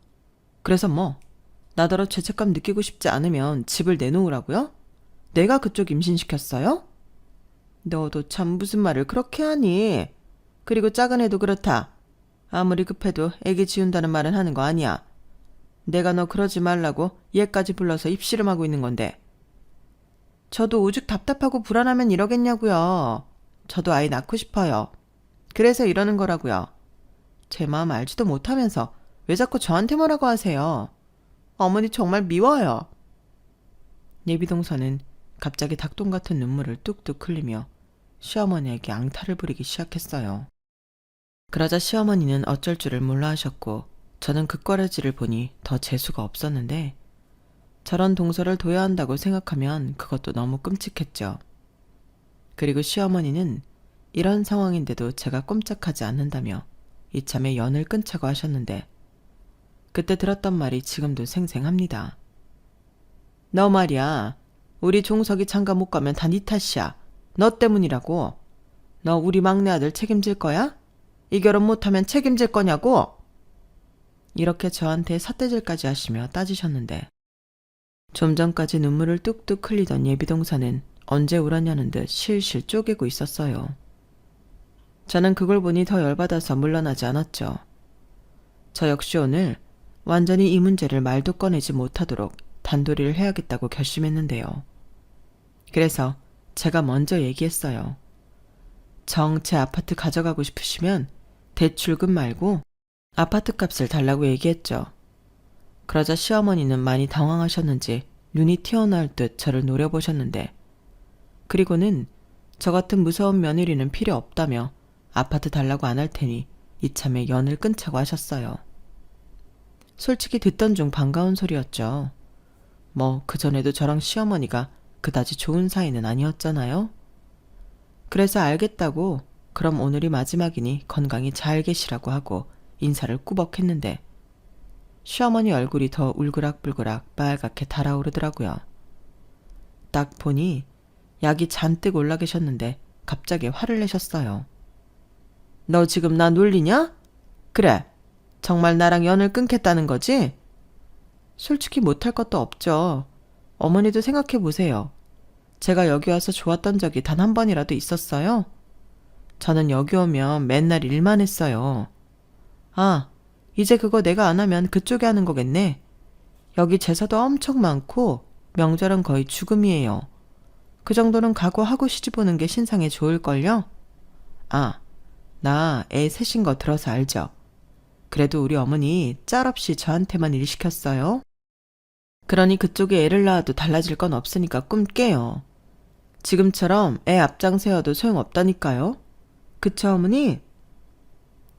그래서 뭐 나더러 죄책감 느끼고 싶지 않으면 집을 내놓으라고요? 내가 그쪽 임신시켰어요? 너도 참 무슨 말을 그렇게 하니? 그리고 작은 애도 그렇다. 아무리 급해도 애기 지운다는 말은 하는 거 아니야. 내가 너 그러지 말라고 얘까지 불러서 입씨름하고 있는 건데. 저도 오죽 답답하고 불안하면 이러겠냐고요. 저도 아이 낳고 싶어요. 그래서 이러는 거라고요. 제 마음 알지도 못하면서 왜 자꾸 저한테 뭐라고 하세요? 어머니 정말 미워요. 예비동서는 갑자기 닭똥 같은 눈물을 뚝뚝 흘리며 시어머니에게 앙탈을 부리기 시작했어요. 그러자 시어머니는 어쩔 줄을 몰라 하셨고 저는 그 꽈라지를 보니 더 재수가 없었는데 저런 동서를 둬야 한다고 생각하면 그것도 너무 끔찍했죠. 그리고 시어머니는 이런 상황인데도 제가 꼼짝하지 않는다며 이참에 연을 끊자고 하셨는데 그때 들었던 말이 지금도 생생합니다. 너 말이야. 우리 종석이 장가 못 가면 다 네 탓이야. 너 때문이라고. 너 우리 막내 아들 책임질 거야? 이 결혼 못하면 책임질 거냐고? 이렇게 저한테 삿대질까지 하시며 따지셨는데 좀 전까지 눈물을 뚝뚝 흘리던 예비동사는 언제 울었냐는 듯 실실 쪼개고 있었어요. 저는 그걸 보니 더 열받아서 물러나지 않았죠. 저 역시 오늘 완전히 이 문제를 말도 꺼내지 못하도록 단도리를 해야겠다고 결심했는데요. 그래서 제가 먼저 얘기했어요. 정 제 아파트 가져가고 싶으시면 대출금 말고 아파트 값을 달라고 얘기했죠. 그러자 시어머니는 많이 당황하셨는지 눈이 튀어나올 듯 저를 노려보셨는데 그리고는 저 같은 무서운 며느리는 필요 없다며 아파트 달라고 안 할 테니 이참에 연을 끊자고 하셨어요. 솔직히 듣던 중 반가운 소리였죠. 뭐 그전에도 저랑 시어머니가 그다지 좋은 사이는 아니었잖아요. 그래서 알겠다고 그럼 오늘이 마지막이니 건강히 잘 계시라고 하고 인사를 꾸벅 했는데 시어머니 얼굴이 더 울그락불그락 빨갛게 달아오르더라고요. 딱 보니 약이 잔뜩 올라 계셨는데 갑자기 화를 내셨어요. 너 지금 나 놀리냐? 그래, 정말 나랑 연을 끊겠다는 거지? 솔직히 못할 것도 없죠. 어머니도 생각해 보세요. 제가 여기 와서 좋았던 적이 단 한 번이라도 있었어요? 저는 여기 오면 맨날 일만 했어요. 아, 이제 그거 내가 안 하면 그쪽에 하는 거겠네. 여기 제사도 엄청 많고 명절은 거의 죽음이에요. 그 정도는 각오하고 시집오는 게 신상에 좋을걸요? 아, 나 애 셋인 거 들어서 알죠? 그래도 우리 어머니 짤없이 저한테만 일 시켰어요. 그러니 그쪽에 애를 낳아도 달라질 건 없으니까 꿈 깨요. 지금처럼 애 앞장 세워도 소용없다니까요. 그쵸, 어머니?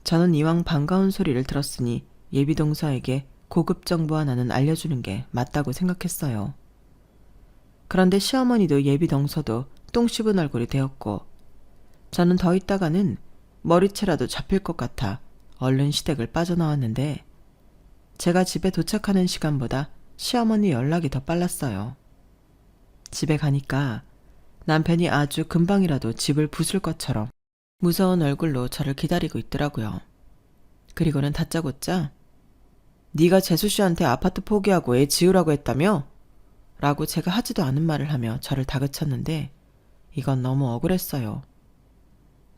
저는 이왕 반가운 소리를 들었으니 예비동서에게 고급 정보 하나는 알려주는 게 맞다고 생각했어요. 그런데 시어머니도 예비동서도 똥 씹은 얼굴이 되었고 저는 더 있다가는 머리채라도 잡힐 것 같아 얼른 시댁을 빠져나왔는데 제가 집에 도착하는 시간보다 시어머니 연락이 더 빨랐어요. 집에 가니까 남편이 아주 금방이라도 집을 부술 것처럼 무서운 얼굴로 저를 기다리고 있더라고요. 그리고는 다짜고짜 네가 재수 씨한테 아파트 포기하고 애 지으라고 했다며? 라고 제가 하지도 않은 말을 하며 저를 다그쳤는데 이건 너무 억울했어요.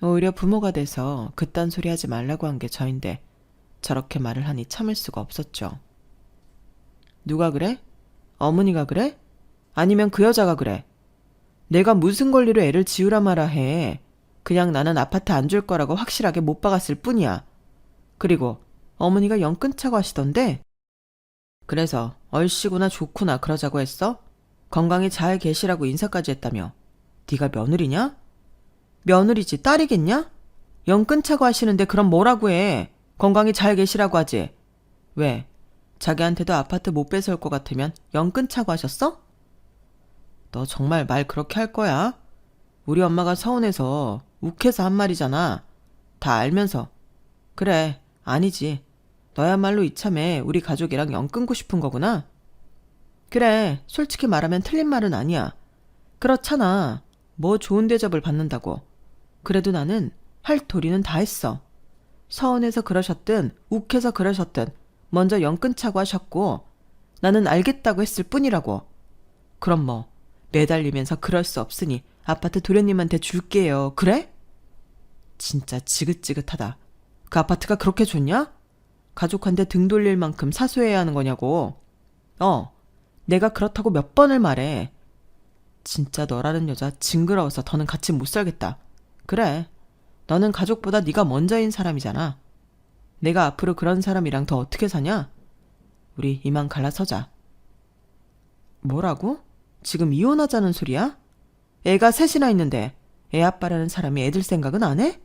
오히려 부모가 돼서 그딴 소리 하지 말라고 한 게 저인데 저렇게 말을 하니 참을 수가 없었죠. 누가 그래? 어머니가 그래? 아니면 그 여자가 그래? 내가 무슨 권리로 애를 지으라 마라 해. 그냥 나는 아파트 안 줄 거라고 확실하게 못 박았을 뿐이야. 그리고 어머니가 연 끊자고 하시던데? 그래서 얼씨구나 좋구나 그러자고 했어? 건강히 잘 계시라고 인사까지 했다며. 네가 며느리냐? 며느리지 딸이겠냐? 연 끊자고 하시는데 그럼 뭐라고 해? 건강히 잘 계시라고 하지. 왜? 자기한테도 아파트 못 뺏어올 것 같으면 연 끊자고 하셨어? 너 정말 말 그렇게 할 거야? 우리 엄마가 서운해서 욱해서 한 말이잖아. 다 알면서. 그래, 아니지. 너야말로 이참에 우리 가족이랑 연 끊고 싶은 거구나. 그래, 솔직히 말하면 틀린 말은 아니야. 그렇잖아. 뭐 좋은 대접을 받는다고. 그래도 나는 할 도리는 다 했어. 서운해서 그러셨든 욱해서 그러셨든 먼저 연 끊자고 하셨고 나는 알겠다고 했을 뿐이라고. 그럼 뭐 매달리면서 그럴 수 없으니 아파트 도련님한테 줄게요. 그래? 진짜 지긋지긋하다. 그 아파트가 그렇게 좋냐? 가족한테 등 돌릴 만큼 사소해야 하는 거냐고. 내가 그렇다고 몇 번을 말해. 진짜 너라는 여자 징그러워서 더는 같이 못 살겠다. 그래, 너는 가족보다 네가 먼저인 사람이잖아. 내가 앞으로 그런 사람이랑 더 어떻게 사냐? 우리 이만 갈라서자. 뭐라고? 지금 이혼하자는 소리야? 애가 셋이나 있는데 애 아빠라는 사람이 애들 생각은 안 해?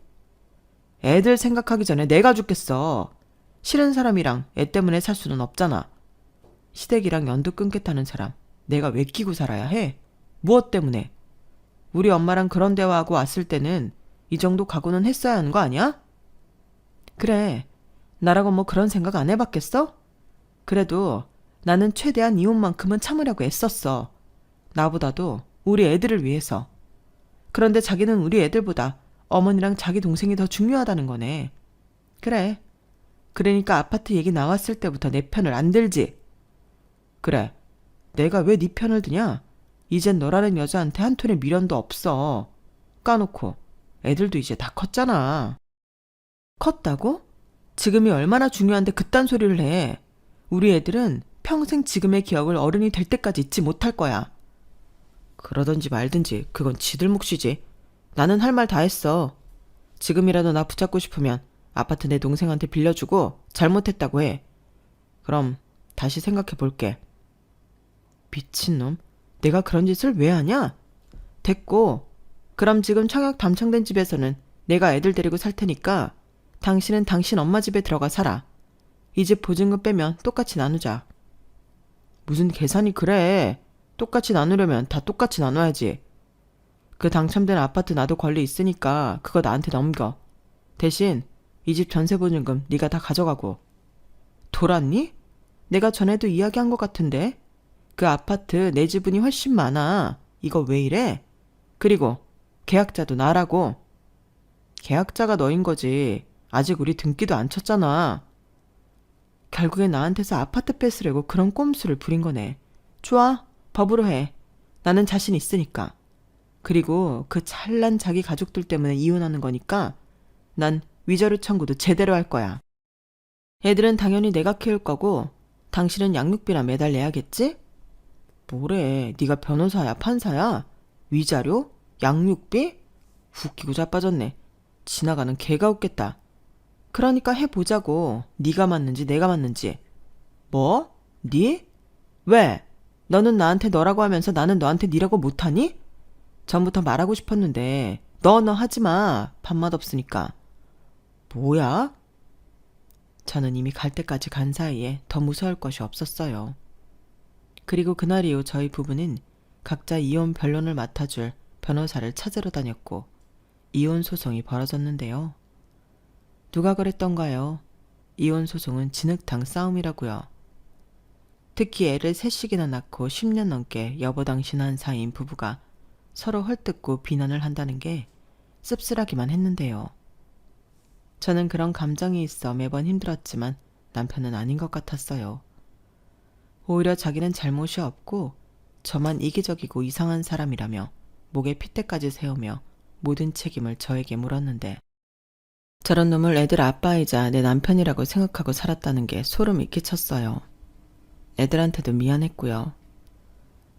애들 생각하기 전에 내가 죽겠어. 싫은 사람이랑 애 때문에 살 수는 없잖아. 시댁이랑 연도 끊겠다는 사람 내가 왜 끼고 살아야 해? 무엇 때문에? 우리 엄마랑 그런 대화하고 왔을 때는 이 정도 각오는 했어야 하는 거 아니야? 그래, 나라고 뭐 그런 생각 안 해봤겠어? 그래도 나는 최대한 이혼만큼은 참으려고 애썼어. 나보다도 우리 애들을 위해서. 그런데 자기는 우리 애들보다 어머니랑 자기 동생이 더 중요하다는 거네. 그래. 그러니까 아파트 얘기 나왔을 때부터 내 편을 안 들지. 그래. 내가 왜 네 편을 드냐? 이젠 너라는 여자한테 한 톤의 미련도 없어. 까놓고 애들도 이제 다 컸잖아. 컸다고? 지금이 얼마나 중요한데 그딴 소리를 해. 우리 애들은 평생 지금의 기억을 어른이 될 때까지 잊지 못할 거야. 그러든지 말든지 그건 지들 몫이지. 나는 할 말 다 했어. 지금이라도 나 붙잡고 싶으면 아파트 내 동생한테 빌려주고 잘못했다고 해. 그럼 다시 생각해 볼게. 미친놈. 내가 그런 짓을 왜 하냐? 됐고. 그럼 지금 청약 담창된 집에서는 내가 애들 데리고 살 테니까 당신은 당신 엄마 집에 들어가 살아. 이 집 보증금 빼면 똑같이 나누자. 무슨 계산이 그래. 똑같이 나누려면 다 똑같이 나눠야지. 그 당첨된 아파트 나도 권리 있으니까 그거 나한테 넘겨. 대신 이 집 전세 보증금 네가 다 가져가고. 돌았니? 내가 전에도 이야기한 것 같은데. 그 아파트 내 지분이 훨씬 많아. 이거 왜 이래? 그리고 계약자도 나라고. 계약자가 너인 거지. 아직 우리 등기도 안 쳤잖아. 결국에 나한테서 아파트 뺏으려고 그런 꼼수를 부린 거네. 좋아. 법으로 해. 나는 자신 있으니까. 그리고 그 잘난 자기 가족들 때문에 이혼하는 거니까 난 위자료 청구도 제대로 할 거야. 애들은 당연히 내가 키울 거고 당신은 양육비나 매달 내야겠지? 뭐래, 네가 변호사야 판사야? 위자료? 양육비? 웃기고 자빠졌네. 지나가는 개가 웃겠다. 그러니까 해보자고. 네가 맞는지 내가 맞는지. 뭐? 네? 왜? 너는 나한테 너라고 하면서 나는 너한테 니라고 못하니? 전부터 말하고 싶었는데 너 하지마. 밥맛 없으니까. 뭐야? 저는 이미 갈 때까지 간 사이에 더 무서울 것이 없었어요. 그리고 그날 이후 저희 부부는 각자 이혼 변론을 맡아줄 변호사를 찾으러 다녔고 이혼 소송이 벌어졌는데요. 누가 그랬던가요? 이혼 소송은 진흙탕 싸움이라고요. 특히 애를 셋씩이나 낳고 10년 넘게 여보당신한 사이인 부부가 서로 헐뜯고 비난을 한다는 게 씁쓸하기만 했는데요. 저는 그런 감정이 있어 매번 힘들었지만 남편은 아닌 것 같았어요. 오히려 자기는 잘못이 없고 저만 이기적이고 이상한 사람이라며 목에 핏대까지 세우며 모든 책임을 저에게 물었는데 저런 놈을 애들 아빠이자 내 남편이라고 생각하고 살았다는 게 소름이 끼쳤어요. 애들한테도 미안했고요.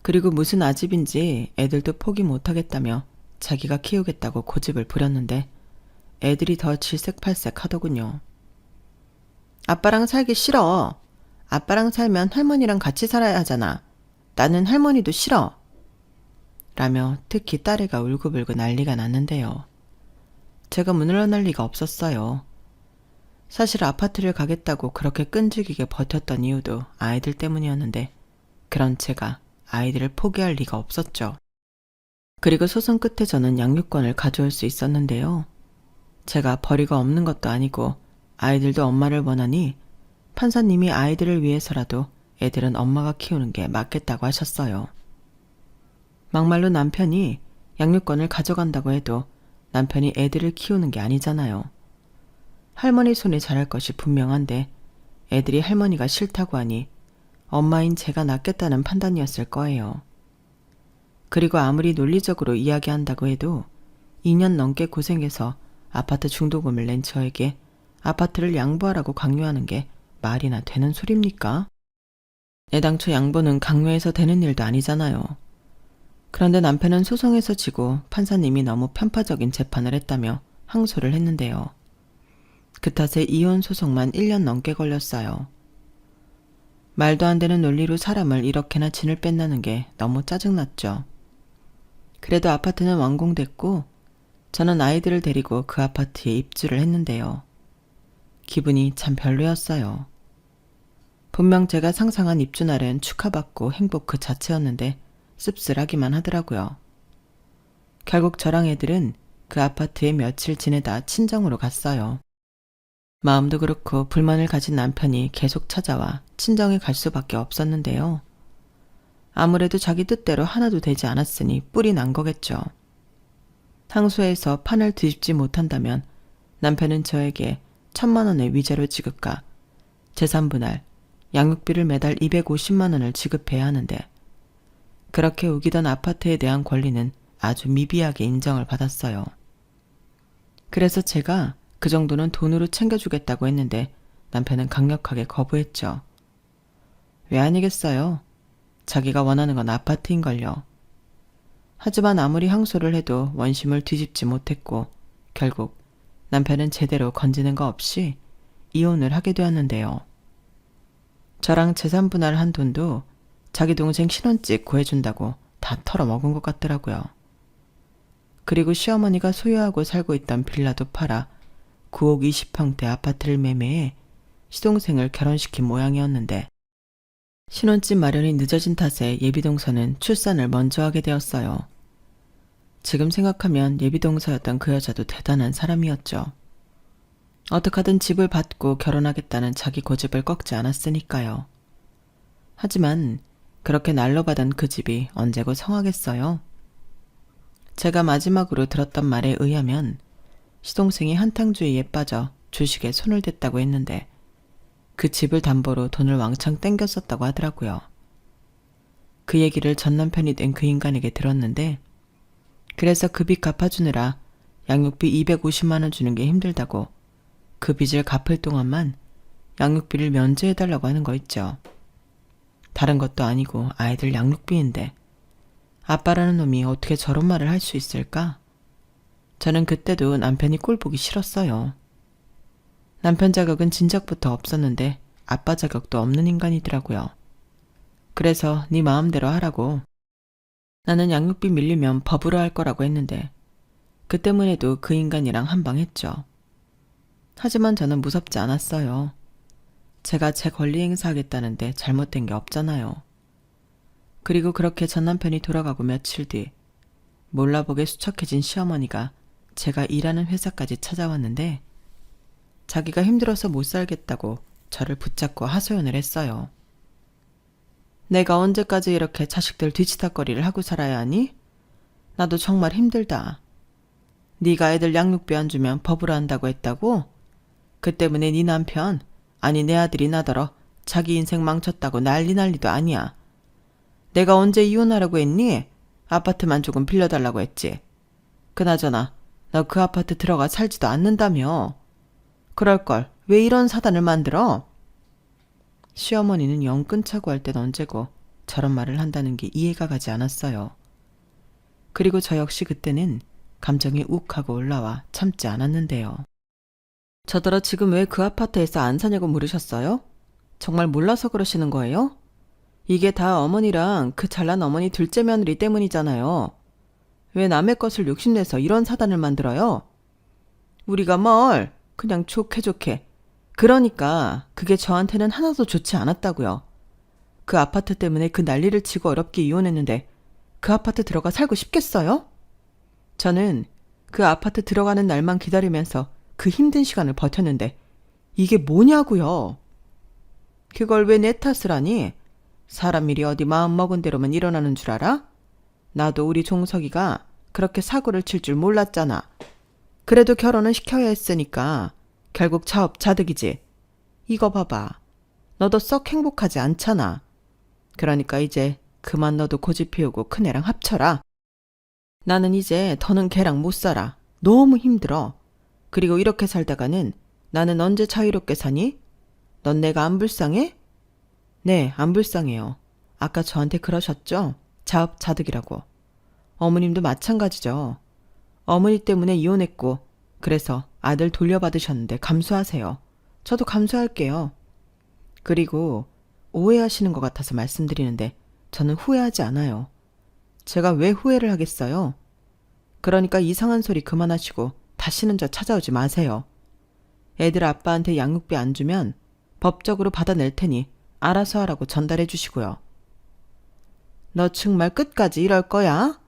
그리고 무슨 아집인지 애들도 포기 못하겠다며 자기가 키우겠다고 고집을 부렸는데 애들이 더 질색팔색 하더군요. 아빠랑 살기 싫어. 아빠랑 살면 할머니랑 같이 살아야 하잖아. 나는 할머니도 싫어. 라며 특히 딸애가 울고불고 난리가 났는데요. 제가 문을 열 리가 없었어요. 사실 아파트를 가겠다고 그렇게 끈질기게 버텼던 이유도 아이들 때문이었는데 그런 제가 아이들을 포기할 리가 없었죠. 그리고 소송 끝에 저는 양육권을 가져올 수 있었는데요. 제가 벌이가 없는 것도 아니고 아이들도 엄마를 원하니 판사님이 아이들을 위해서라도 애들은 엄마가 키우는 게 맞겠다고 하셨어요. 막말로 남편이 양육권을 가져간다고 해도 남편이 애들을 키우는 게 아니잖아요. 할머니 손에 자랄 것이 분명한데 애들이 할머니가 싫다고 하니 엄마인 제가 낫겠다는 판단이었을 거예요. 그리고 아무리 논리적으로 이야기한다고 해도 2년 넘게 고생해서 아파트 중도금을 낸 저에게 아파트를 양보하라고 강요하는 게 말이나 되는 소립니까? 애당초 양보는 강요해서 되는 일도 아니잖아요. 그런데 남편은 소송에서 지고 판사님이 너무 편파적인 재판을 했다며 항소를 했는데요. 그 탓에 이혼 소송만 1년 넘게 걸렸어요. 말도 안 되는 논리로 사람을 이렇게나 진을 뺀다는 게 너무 짜증났죠. 그래도 아파트는 완공됐고 저는 아이들을 데리고 그 아파트에 입주를 했는데요. 기분이 참 별로였어요. 분명 제가 상상한 입주날은 축하받고 행복 그 자체였는데 씁쓸하기만 하더라고요. 결국 저랑 애들은 그 아파트에 며칠 지내다 친정으로 갔어요. 마음도 그렇고 불만을 가진 남편이 계속 찾아와 친정에 갈 수밖에 없었는데요. 아무래도 자기 뜻대로 하나도 되지 않았으니 뿔이 난 거겠죠. 상소해서 판을 뒤집지 못한다면 남편은 저에게 1,000만 원의 위자료 지급과 재산분할, 양육비를 매달 250만 원을 지급해야 하는데 그렇게 우기던 아파트에 대한 권리는 아주 미비하게 인정을 받았어요. 그래서 제가 그 정도는 돈으로 챙겨주겠다고 했는데 남편은 강력하게 거부했죠. 왜 아니겠어요? 자기가 원하는 건 아파트인걸요. 하지만 아무리 항소를 해도 원심을 뒤집지 못했고 결국 남편은 제대로 건지는 거 없이 이혼을 하게 되었는데요. 저랑 재산 분할한 돈도 자기 동생 신혼집 구해준다고 다 털어먹은 것 같더라고요. 그리고 시어머니가 소유하고 살고 있던 빌라도 팔아 9억 20평대 아파트를 매매해 시동생을 결혼시킨 모양이었는데 신혼집 마련이 늦어진 탓에 예비동서는 출산을 먼저 하게 되었어요. 지금 생각하면 예비동서였던 그 여자도 대단한 사람이었죠. 어떡하든 집을 받고 결혼하겠다는 자기 고집을 꺾지 않았으니까요. 하지만 그렇게 날로 받은 그 집이 언제고 성하겠어요? 제가 마지막으로 들었던 말에 의하면 시동생이 한탕주의에 빠져 주식에 손을 댔다고 했는데 그 집을 담보로 돈을 왕창 땡겼었다고 하더라고요. 그 얘기를 전 남편이 된 그 인간에게 들었는데 그래서 그 빚 갚아주느라 양육비 250만 원 주는 게 힘들다고 그 빚을 갚을 동안만 양육비를 면제해달라고 하는 거 있죠. 다른 것도 아니고 아이들 양육비인데 아빠라는 놈이 어떻게 저런 말을 할 수 있을까? 저는 그때도 남편이 꼴 보기 싫었어요. 남편 자격은 진작부터 없었는데 아빠 자격도 없는 인간이더라고요. 그래서 네 마음대로 하라고. 나는 양육비 밀리면 법으로 할 거라고 했는데 그 때문에도 그 인간이랑 한방했죠. 하지만 저는 무섭지 않았어요. 제가 제 권리 행사하겠다는데 잘못된 게 없잖아요. 그리고 그렇게 전 남편이 돌아가고 며칠 뒤 몰라보게 수척해진 시어머니가 제가 일하는 회사까지 찾아왔는데 자기가 힘들어서 못 살겠다고 저를 붙잡고 하소연을 했어요. 내가 언제까지 이렇게 자식들 뒤치다거리를 하고 살아야 하니? 나도 정말 힘들다. 네가 애들 양육비 안 주면 법으로 한다고 했다고? 그 때문에 네 남편, 아니 내 아들이 나더러 자기 인생 망쳤다고 난리도 아니야. 내가 언제 이혼하라고 했니? 아파트만 조금 빌려달라고 했지. 그나저나 너 그 아파트 들어가 살지도 않는다며. 그럴걸 왜 이런 사단을 만들어? 시어머니는 영 끊자고 할 땐 언제고 저런 말을 한다는 게 이해가 가지 않았어요. 그리고 저 역시 그때는 감정이 욱하고 올라와 참지 않았는데요. 저더러 지금 왜 그 아파트에서 안 사냐고 물으셨어요? 정말 몰라서 그러시는 거예요? 이게 다 어머니랑 그 잘난 어머니 둘째 며느리 때문이잖아요. 왜 남의 것을 욕심내서 이런 사단을 만들어요? 우리가 뭘 그냥 좋게. 그러니까 그게 저한테는 하나도 좋지 않았다고요. 그 아파트 때문에 그 난리를 치고 어렵게 이혼했는데 그 아파트 들어가 살고 싶겠어요? 저는 그 아파트 들어가는 날만 기다리면서 그 힘든 시간을 버텼는데 이게 뭐냐고요. 그걸 왜 내 탓을 하니? 사람 일이 어디 마음먹은 대로만 일어나는 줄 알아? 나도 우리 종석이가 그렇게 사고를 칠 줄 몰랐잖아. 그래도 결혼은 시켜야 했으니까 결국 자업자득이지. 이거 봐봐. 너도 썩 행복하지 않잖아. 그러니까 이제 그만 너도 고집 피우고 큰애랑 합쳐라. 나는 이제 더는 걔랑 못 살아. 너무 힘들어. 그리고 이렇게 살다가는 나는 언제 자유롭게 사니? 넌 내가 안 불쌍해? 네, 안 불쌍해요. 아까 저한테 그러셨죠? 자업자득이라고. 어머님도 마찬가지죠. 어머니 때문에 이혼했고 그래서 아들 돌려받으셨는데 감수하세요. 저도 감수할게요. 그리고 오해하시는 것 같아서 말씀드리는데 저는 후회하지 않아요. 제가 왜 후회를 하겠어요? 그러니까 이상한 소리 그만하시고 다시는 저 찾아오지 마세요. 애들 아빠한테 양육비 안 주면 법적으로 받아낼 테니 알아서 하라고 전달해 주시고요. 너 정말 끝까지 이럴 거야?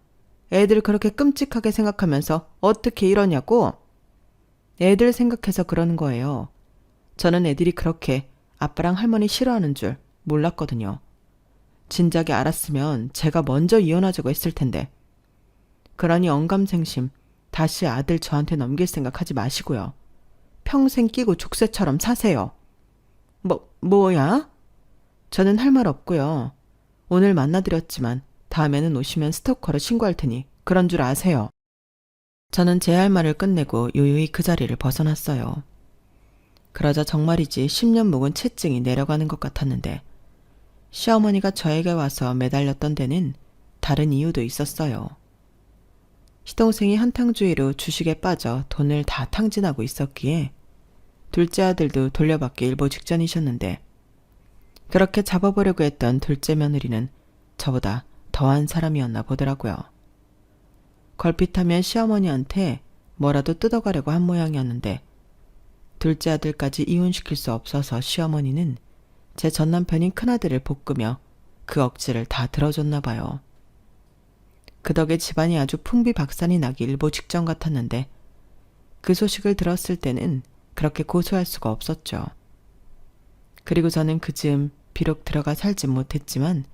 애들 그렇게 끔찍하게 생각하면서 어떻게 이러냐고? 애들 생각해서 그러는 거예요. 저는 애들이 그렇게 아빠랑 할머니 싫어하는 줄 몰랐거든요. 진작에 알았으면 제가 먼저 이혼하자고 했을 텐데. 그러니 언감생심 다시 아들 저한테 넘길 생각하지 마시고요. 평생 끼고 족쇄처럼 사세요. 뭐야? 저는 할 말 없고요. 오늘 만나드렸지만 다음에는 오시면 스토커로 신고할 테니 그런 줄 아세요. 저는 제 할 말을 끝내고 요요히 그 자리를 벗어났어요. 그러자 정말이지 10년 묵은 채증이 내려가는 것 같았는데 시어머니가 저에게 와서 매달렸던 데는 다른 이유도 있었어요. 시동생이 한탕주의로 주식에 빠져 돈을 다 탕진하고 있었기에 둘째 아들도 돌려받기 일보 직전이셨는데 그렇게 잡아보려고 했던 둘째 며느리는 저보다 더한 사람이었나 보더라고요. 걸핏하면 시어머니한테 뭐라도 뜯어가려고 한 모양이었는데 둘째 아들까지 이혼시킬 수 없어서 시어머니는 제 전남편인 큰아들을 볶으며 그 억지를 다 들어줬나 봐요. 그 덕에 집안이 아주 풍비박산이 나기 일보 직전 같았는데 그 소식을 들었을 때는 그렇게 고소할 수가 없었죠. 그리고 저는 그 즈음 비록 들어가 살진 못했지만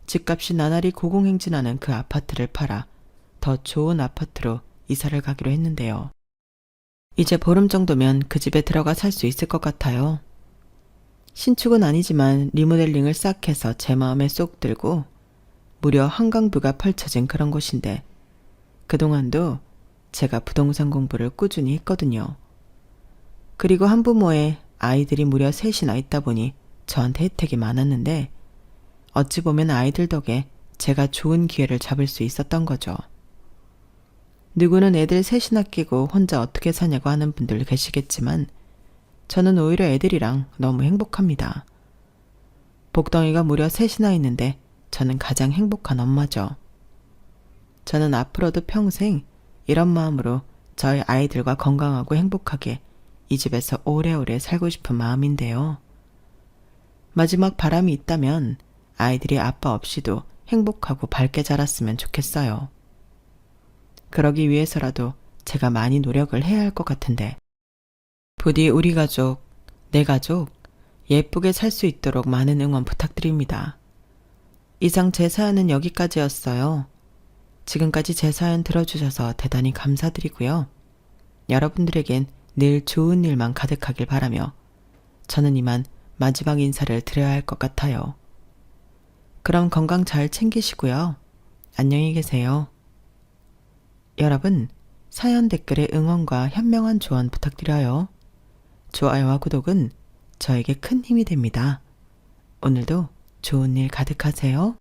집값이 나날이 고공행진하는 그 아파트를 팔아 더 좋은 아파트로 이사를 가기로 했는데요. 이제 보름 정도면 그 집에 들어가 살 수 있을 것 같아요. 신축은 아니지만 리모델링을 싹 해서 제 마음에 쏙 들고 무려 한강뷰가 펼쳐진 그런 곳인데 그동안도 제가 부동산 공부를 꾸준히 했거든요. 그리고 한부모에 아이들이 무려 셋이나 있다 보니 저한테 혜택이 많았는데 어찌 보면 아이들 덕에 제가 좋은 기회를 잡을 수 있었던 거죠. 누구는 애들 셋이나 끼고 혼자 어떻게 사냐고 하는 분들 계시겠지만 저는 오히려 애들이랑 너무 행복합니다. 복덩이가 무려 셋이나 있는데 저는 가장 행복한 엄마죠. 저는 앞으로도 평생 이런 마음으로 저희 아이들과 건강하고 행복하게 이 집에서 오래오래 살고 싶은 마음인데요. 마지막 바람이 있다면 아이들이 아빠 없이도 행복하고 밝게 자랐으면 좋겠어요. 그러기 위해서라도 제가 많이 노력을 해야 할 것 같은데 부디 우리 가족, 내 가족 예쁘게 살 수 있도록 많은 응원 부탁드립니다. 이상 제 사연은 여기까지였어요. 지금까지 제 사연 들어주셔서 대단히 감사드리고요. 여러분들에겐 늘 좋은 일만 가득하길 바라며 저는 이만 마지막 인사를 드려야 할 것 같아요. 그럼 건강 잘 챙기시고요. 안녕히 계세요. 여러분, 사연 댓글에 응원과 현명한 조언 부탁드려요. 좋아요와 구독은 저에게 큰 힘이 됩니다. 오늘도 좋은 일 가득하세요.